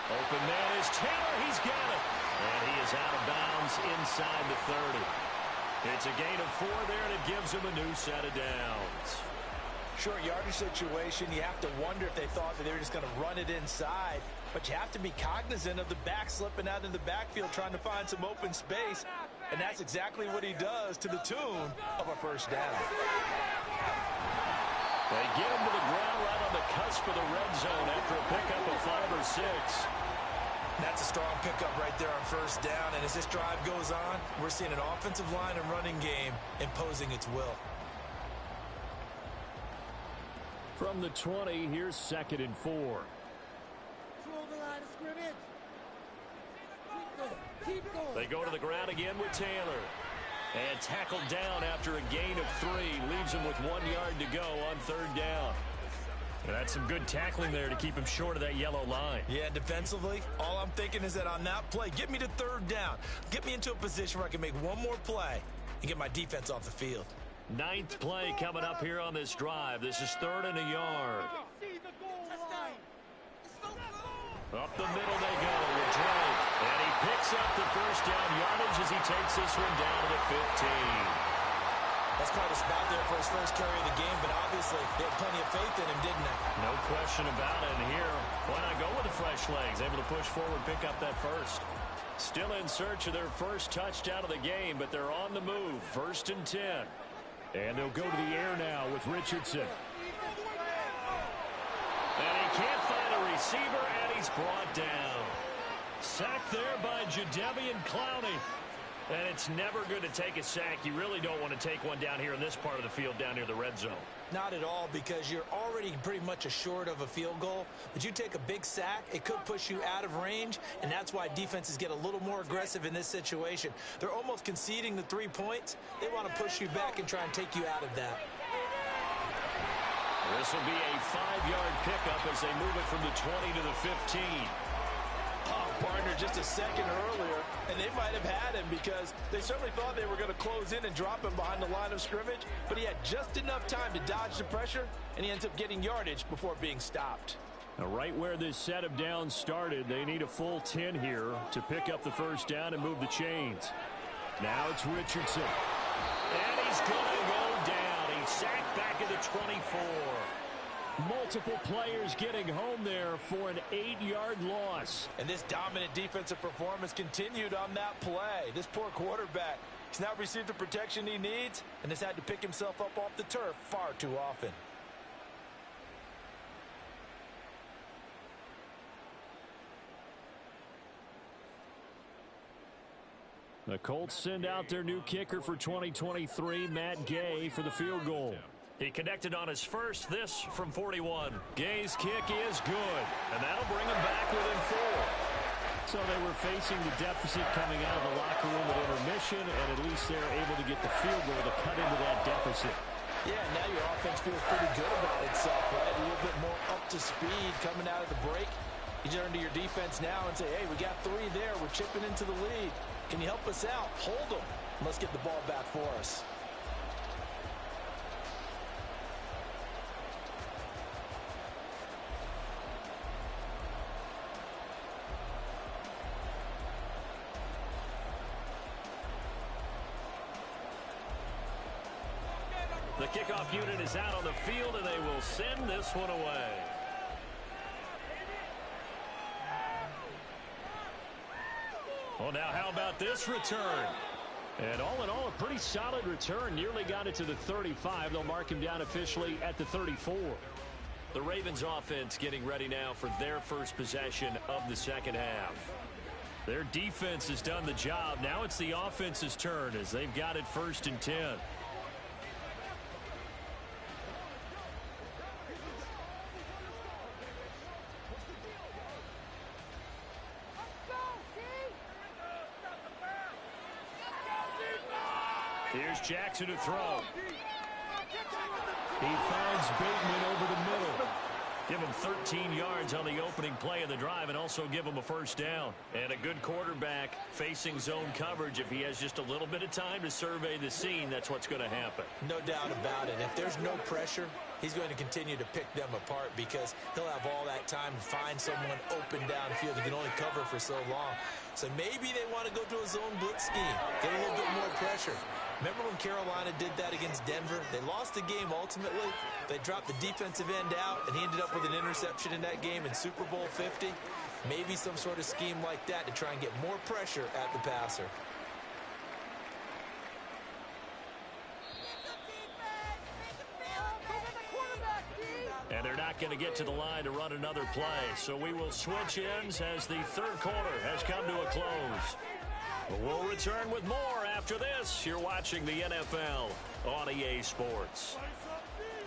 Open man is Taylor. He's got it. And he is out of bounds inside the 30. It's a gain of 4 there, and it gives him a new set of downs. Short yardage situation, you have to wonder if they thought that they were just going to run it inside. But you have to be cognizant of the back slipping out in the backfield trying to find some open space. And that's exactly what he does to the tune of a first down. They get him to the ground right on the cusp of the red zone after a pickup of 5 or 6. That's a strong pickup right there on first down. And as this drive goes on, we're seeing an offensive line and running game imposing its will. From the 20, here's 2nd and 4. Control the line of scrimmage. Keep going. They go to the ground again with Taylor. And tackled down after a gain of 3. Leaves him with 1 yard to go on 3rd down. And that's some good tackling there to keep him short of that yellow line. Yeah, defensively, all I'm thinking is that on that play, get me to 3rd down. Get me into a position where I can make one more play and get my defense off the field. 9th play coming up here on this drive. This is 3rd and a yard. Up the middle they go with Drake. And he picks up the 1st down yardage as he takes this one down to the 15. That's quite a spot there for his first carry of the game, but obviously they had plenty of faith in him, didn't they? No question about it. And here, why not go with the fresh legs? Able to push forward, pick up that first. Still in search of their first touchdown of the game, but they're on the move. 1st and 10. And they'll go to the air now with Richardson. And he can't find a receiver, and he's brought down. Sacked there by Jadeveon Clowney. And it's never good to take a sack. You really don't want to take one down here in this part of the field down near the red zone. Not at all, because you're already pretty much assured of a field goal. But you take a big sack, it could push you out of range, and that's why defenses get a little more aggressive in this situation. They're almost conceding the 3 points. They want to push you back and try and take you out of that. This will be a 5-yard pickup as they move it from the 20 to the 15. Oh, partner, just a second earlier, and they might have had him because they certainly thought they were going to close in and drop him behind the line of scrimmage, but he had just enough time to dodge the pressure, and he ends up getting yardage before being stopped. Now, right where this set of downs started, they need a full 10 here to pick up the 1st down and move the chains. Now it's Richardson. And he's going to go down. He's sacked back at the 24. Multiple players getting home there for an 8-yard loss. And this dominant defensive performance continued on that play. This poor quarterback, he's not received the protection he needs and has had to pick himself up off the turf far too often. The Colts send out their new kicker for 2023, Matt Gay, for the field goal. He connected on his first, this from 41. Gay's kick is good, and that'll bring him back within 4. So they were facing the deficit coming out of the locker room at intermission, and at least they're able to get the field goal to cut into that deficit. Yeah, now your offense feels pretty good about itself, right? A little bit more up to speed coming out of the break. You turn to your defense now and say, hey, we got 3 there. We're chipping into the lead. Can you help us out? Hold them. Let's get the ball back for us. The kickoff unit is out on the field, and they will send this one away. Well, now how about this return? And all in all, a pretty solid return. Nearly got it to the 35. They'll mark him down officially at the 34. The Ravens offense getting ready now for their first possession of the second half. Their defense has done the job. Now it's the offense's turn as they've got it 1st and 10. Here's Jackson to throw. He finds Bateman over the middle. Give him 13 yards on the opening play of the drive and also give him a 1st down. And a good quarterback facing zone coverage. If he has just a little bit of time to survey the scene, that's what's going to happen. No doubt about it. If there's no pressure, he's going to continue to pick them apart because he'll have all that time to find someone open downfield. He can only cover for so long. So maybe they want to go to a zone blitz scheme, get a little bit more pressure. Remember when Carolina did that against Denver? They lost the game ultimately. They dropped the defensive end out, and he ended up with an interception in that game in Super Bowl 50. Maybe some sort of scheme like that to try and get more pressure at the passer. And they're not going to get to the line to run another play. So we will switch ends as the 3rd quarter has come to a close. But we'll return with more after this. You're watching the NFL on EA Sports.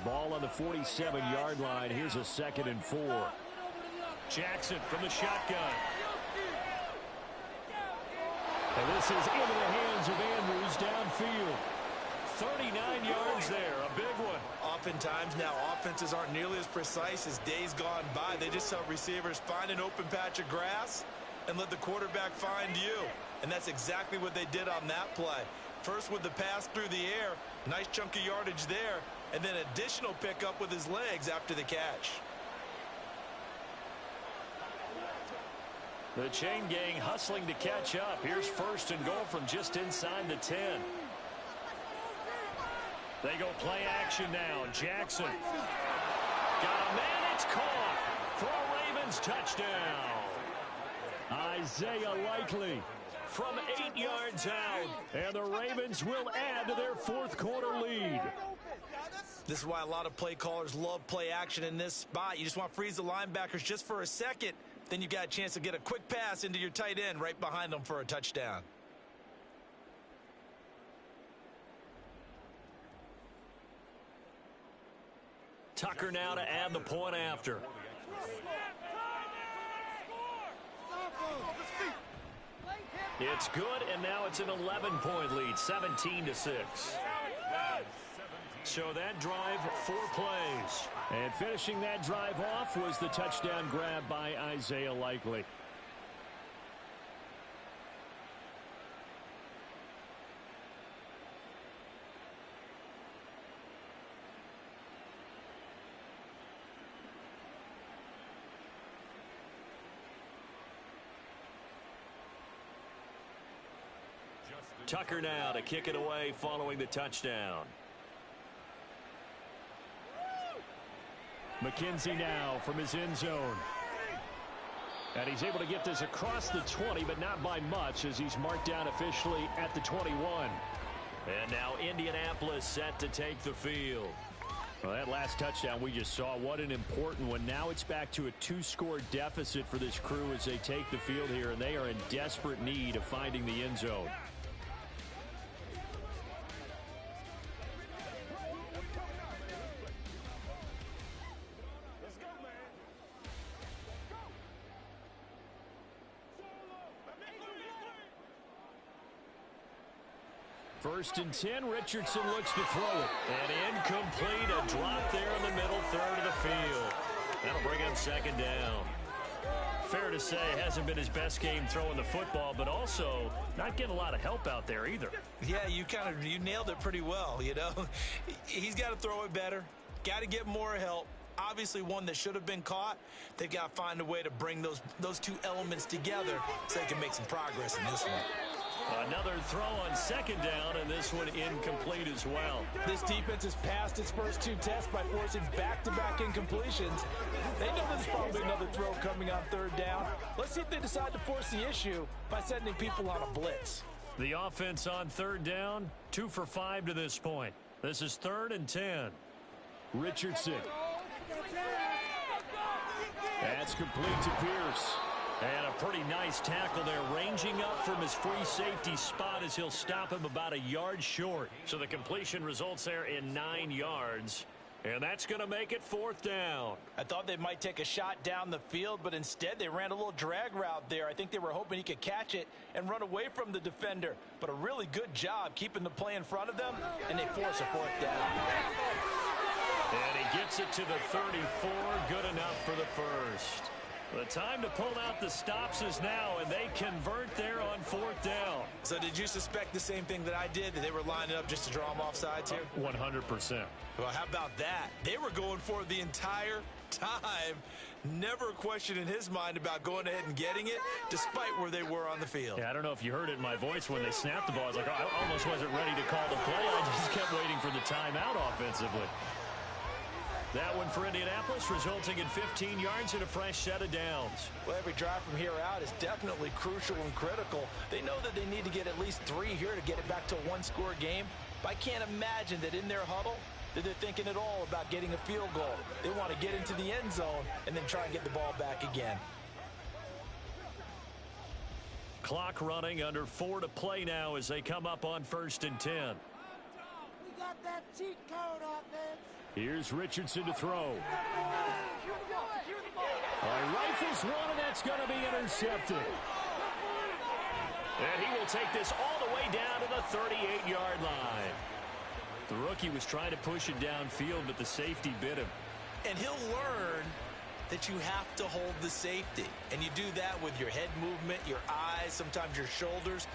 Ball on the 47-yard line. Here's a 2nd and 4. Jackson from the shotgun. And this is into the hands of Andrews downfield. 39 yards there, a big one. Oftentimes now, offenses aren't nearly as precise as days gone by. They just help receivers find an open patch of grass and let the quarterback find you. And that's exactly what they did on that play. First with the pass through the air, nice chunk of yardage there, and then additional pickup with his legs after the catch. The chain gang hustling to catch up. Here's 1st and goal from just inside the 10. They go play action now. Jackson. Got a man. It's caught for a Ravens touchdown. Isaiah Likely from 8 yards out. And the Ravens will add to their 4th quarter lead. This is why a lot of play callers love play action in this spot. You just want to freeze the linebackers just for a second. Then you got a chance to get a quick pass into your tight end right behind them for a touchdown. Tucker now to add the point after. It's good, and now it's an 11-point lead, 17-6. So that drive, 4 plays. And finishing that drive off was the touchdown grab by Isaiah Likely. Tucker now to kick it away following the touchdown. McKenzie now from his end zone. And he's able to get this across the 20, but not by much as he's marked down officially at the 21. And now Indianapolis set to take the field. Well, that last touchdown we just saw, what an important one. Now it's back to a 2-score deficit for this crew as they take the field here, and they are in desperate need of finding the end zone. First and 10, Richardson looks to throw it. And incomplete, a drop there in the middle third of the field. That'll bring him 2nd down. Fair to say, hasn't been his best game throwing the football, but also not getting a lot of help out there either. Yeah, you nailed it pretty well, you know. He's got to throw it better, got to get more help. Obviously one that should have been caught. They've got to find a way to bring those two elements together so they can make some progress in this one. Another throw on 2nd down, and this one incomplete as well. This defense has passed its first 2 tests by forcing back-to-back incompletions. They know there's probably another throw coming on 3rd down. Let's see if they decide to force the issue by sending people on a blitz. The offense on 3rd down, 2 for 5 to this point. This is 3rd and 10. Richardson. That's complete to Pierce. And a pretty nice tackle there, ranging up from his free safety spot as he'll stop him about a yard short. So the completion results there in 9 yards. And that's going to make it 4th down. I thought they might take a shot down the field, but instead they ran a little drag route there. I think they were hoping he could catch it and run away from the defender. But a really good job keeping the play in front of them, and they force a 4th down. And he gets it to the 34, good enough for the first. The time to pull out the stops is now, and they convert there on 4th down. So did you suspect the same thing that I did, that they were lining up just to draw them off sides here? 100%. Well, how about that? They were going for it the entire time. Never a question in his mind about going ahead and getting it, despite where they were on the field. Yeah, I don't know if you heard it in my voice when they snapped the ball. I was like, oh, I almost wasn't ready to call the play. I just kept waiting for the timeout offensively. That one for Indianapolis, resulting in 15 yards and a fresh set of downs. Well, every drive from here out is definitely crucial and critical. They know that they need to get at least 3 here to get it back to a 1-score game. But I can't imagine that in their huddle that they're thinking at all about getting a field goal. They want to get into the end zone and then try and get the ball back again. Clock running, under 4 to play now as they come up on 1st and 10. We got that cheat code offense. Here's Richardson to throw. Rifles one, and that's going to be intercepted. And he will take this all the way down to the 38-yard line. The rookie was trying to push it downfield, but the safety bit him. And he'll learn that you have to hold the safety. And you do that with your head movement, your eyes, sometimes your shoulders.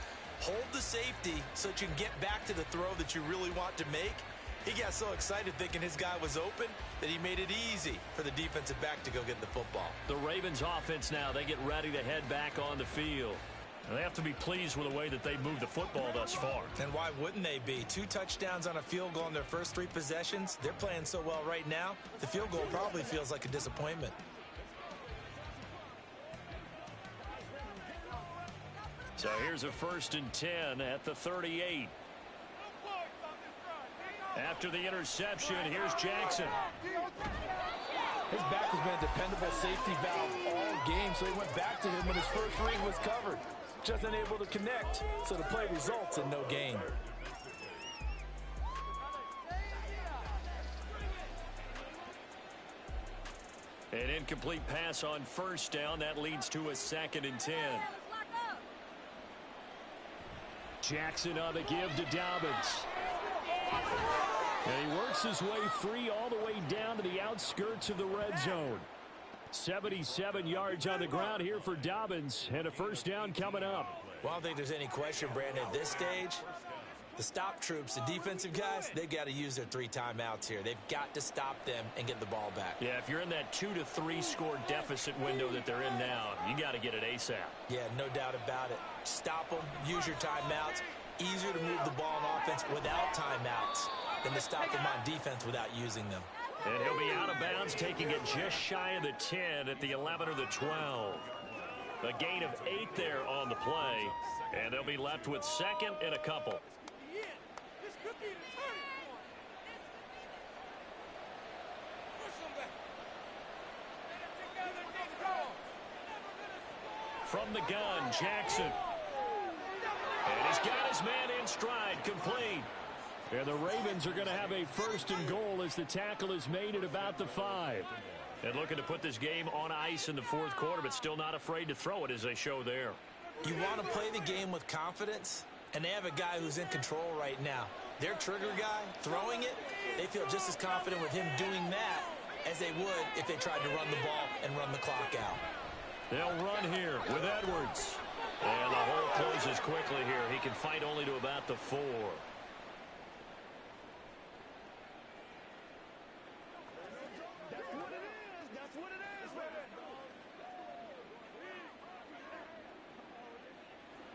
Hold the safety so that you can get back to the throw that you really want to make. He got so excited thinking his guy was open that he made it easy for the defensive back to go get the football. The Ravens offense now, they get ready to head back on the field. And they have to be pleased with the way that they moved the football thus far. And why wouldn't they be? 2 touchdowns on a field goal in their first 3 possessions. They're playing so well right now, the field goal probably feels like a disappointment. So here's a 1st and 10 at the 38. After the interception, here's Jackson. His back has been a dependable safety valve all game, so he went back to him when his first read was covered. Just unable to connect, so the play results in no gain. An incomplete pass on 1st down. That leads to a 2nd and 10. Jackson on the give to Dobbins. And he works his way free all the way down to the outskirts of the red zone. 77 yards on the ground here for Dobbins, and a 1st down coming up. Well, I don't think there's any question, Brandon, at this stage, the stop troops, the defensive guys, they've got to use their 3 timeouts here. They've got to stop them and get the ball back. Yeah, if you're in that 2 to 3 score deficit window that they're in now, you got to get it ASAP. Yeah, no doubt about it. Stop them, use your timeouts. Easier to move the ball on offense without timeouts than to stop them on defense without using them. And he'll be out of bounds, taking it just shy of the 10 at the 11 or the 12. A gain of 8 there on the play, and they'll be left with 2nd and a couple. From the gun, Jackson. And he's got his man in stride, complete. And the Ravens are going to have a 1st and goal as the tackle is made at about the 5. And looking to put this game on ice in the 4th quarter, but still not afraid to throw it as they show there. You want to play the game with confidence, and they have a guy who's in control right now. Their trigger guy, throwing it, they feel just as confident with him doing that as they would if they tried to run the ball and run the clock out. They'll run here with Edwards. And the hole closes quickly here. He can fight only to about the 4.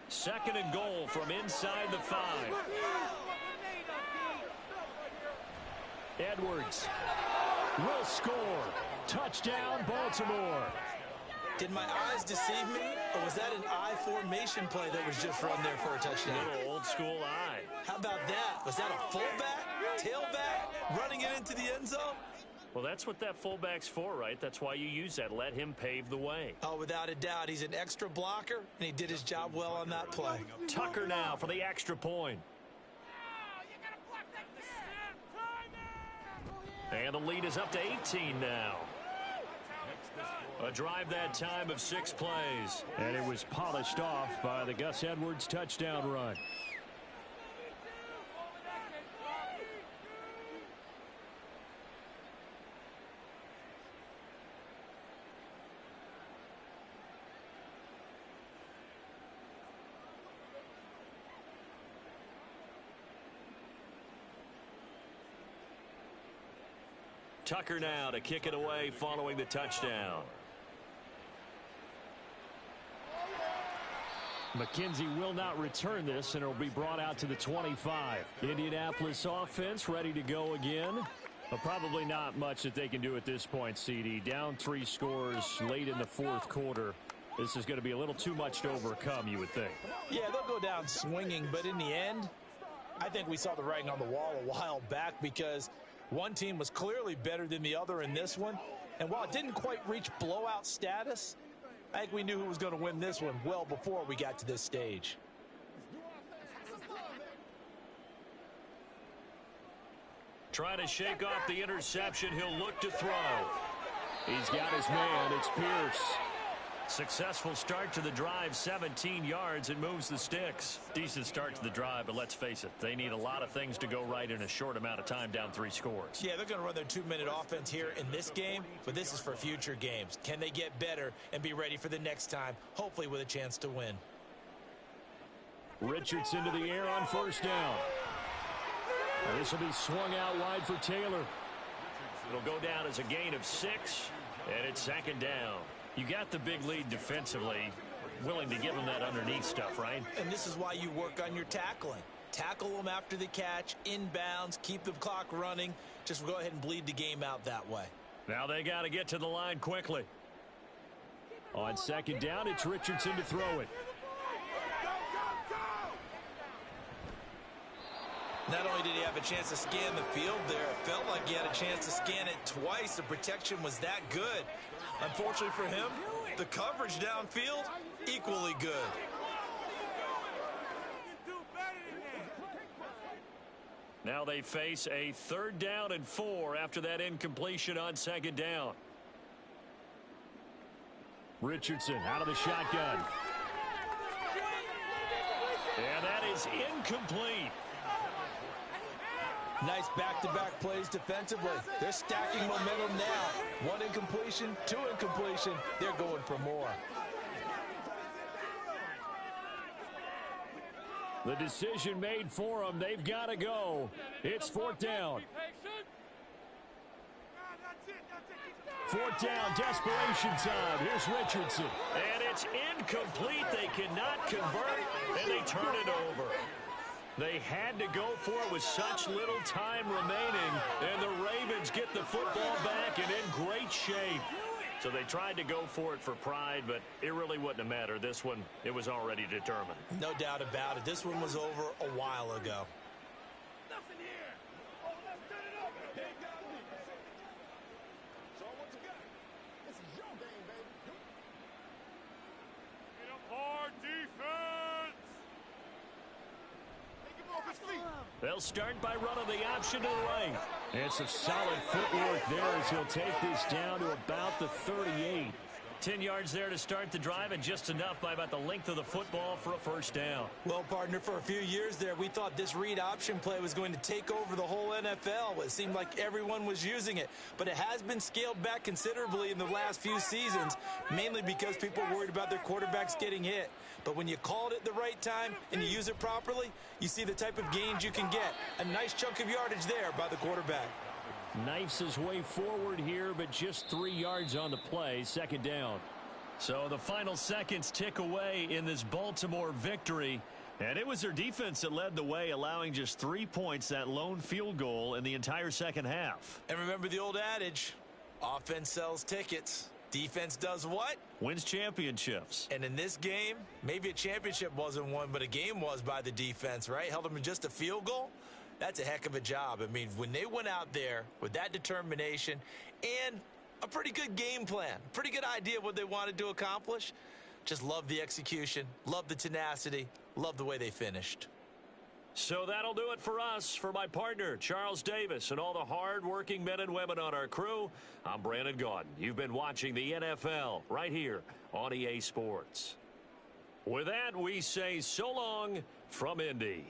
Second and goal from inside the 5. Edwards will score. Touchdown, Baltimore. Did my eyes deceive me, or was that an I formation play that was just run there for a touchdown? A little old school eye. How about that? Was that a fullback, tailback, running it into the end zone? Well, that's what that fullback's for, right? That's why you use that. Let him pave the way. Oh, without a doubt. He's an extra blocker, and he did his job well on that play. Tucker now for the extra point. And the lead is up to 18 now. A drive that time of 6 plays. And it was polished off by the Gus Edwards touchdown run. Tucker now to kick it away following the touchdown. McKenzie will not return this, and it will be brought out to the 25. Indianapolis offense ready to go again. But probably not much that they can do at this point, CD. Down 3 scores late in the 4th quarter. This is going to be a little too much to overcome, you would think. Yeah, they'll go down swinging, but in the end, I think we saw the writing on the wall a while back because one team was clearly better than the other in this one. And while it didn't quite reach blowout status, I think we knew who was going to win this one well before we got to this stage. Trying to shake off the interception. He'll look to throw. He's got his man. It's Pierce. Successful start to the drive, 17 yards, and moves the sticks. Decent start to the drive, but let's face it, they need a lot of things to go right in a short amount of time, down 3 scores. Yeah, they're going to run their 2-minute offense here in this game, but this is for future games. Can they get better and be ready for the next time, hopefully with a chance to win? Richardson to the air on first down. And this will be swung out wide for Taylor. It'll go down as a gain of 6, and it's 2nd down. You got the big lead defensively, willing to give them that underneath stuff, right? And this is why you work on your tackling. Tackle them after the catch, inbounds, keep the clock running. Just go ahead and bleed the game out that way. Now they got to get to the line quickly. On 2nd down, it's Richardson to throw it. Not only did he have a chance to scan the field there, it felt like he had a chance to scan it twice. The protection was that good. Unfortunately for him, the coverage downfield, equally good. Now they face a 3rd down and 4 after that incompletion on 2nd down. Richardson out of the shotgun. And that is incomplete. Nice back-to-back plays defensively. They're stacking momentum now. 1 incompletion, 2 incompletion. They're going for more. The decision made for them. They've got to go. It's 4th down. 4th down, desperation time. Here's Richardson. And it's incomplete. They cannot convert, and they turn it over. They had to go for it with such little time remaining, and the Ravens get the football back and in great shape. So they tried to go for it for pride, but it really wouldn't have mattered. This one, it was already determined. No doubt about it. This one was over a while ago. They'll start by running the option to the right. And some solid footwork there as he'll take this down to about the 38. 10 yards there to start the drive, and just enough by about the length of the football for a 1st down. Well, partner, for a few years there, we thought this read option play was going to take over the whole NFL. It seemed like everyone was using it, but it has been scaled back considerably in the last few seasons, mainly because people are worried about their quarterbacks getting hit. But when you call it at the right time and you use it properly, you see the type of gains you can get. A nice chunk of yardage there by the quarterback. Knifes his way forward here, but just 3 yards on the play. 2nd down. So the final seconds tick away in this Baltimore victory. And it was their defense that led the way, allowing just 3 points, that lone field goal in the entire 2nd half. And remember the old adage, offense sells tickets. Defense does what? Wins championships. And in this game, maybe a championship wasn't won, but a game was by the defense, right? Held them to just a field goal. That's a heck of a job. I mean, when they went out there with that determination and a pretty good game plan, pretty good idea of what they wanted to accomplish, just love the execution, love the tenacity, love the way they finished. So that'll do it for us. For my partner, Charles Davis, and all the hard-working men and women on our crew, I'm Brandon Gaudin. You've been watching the NFL right here on EA Sports. With that, we say so long from Indy.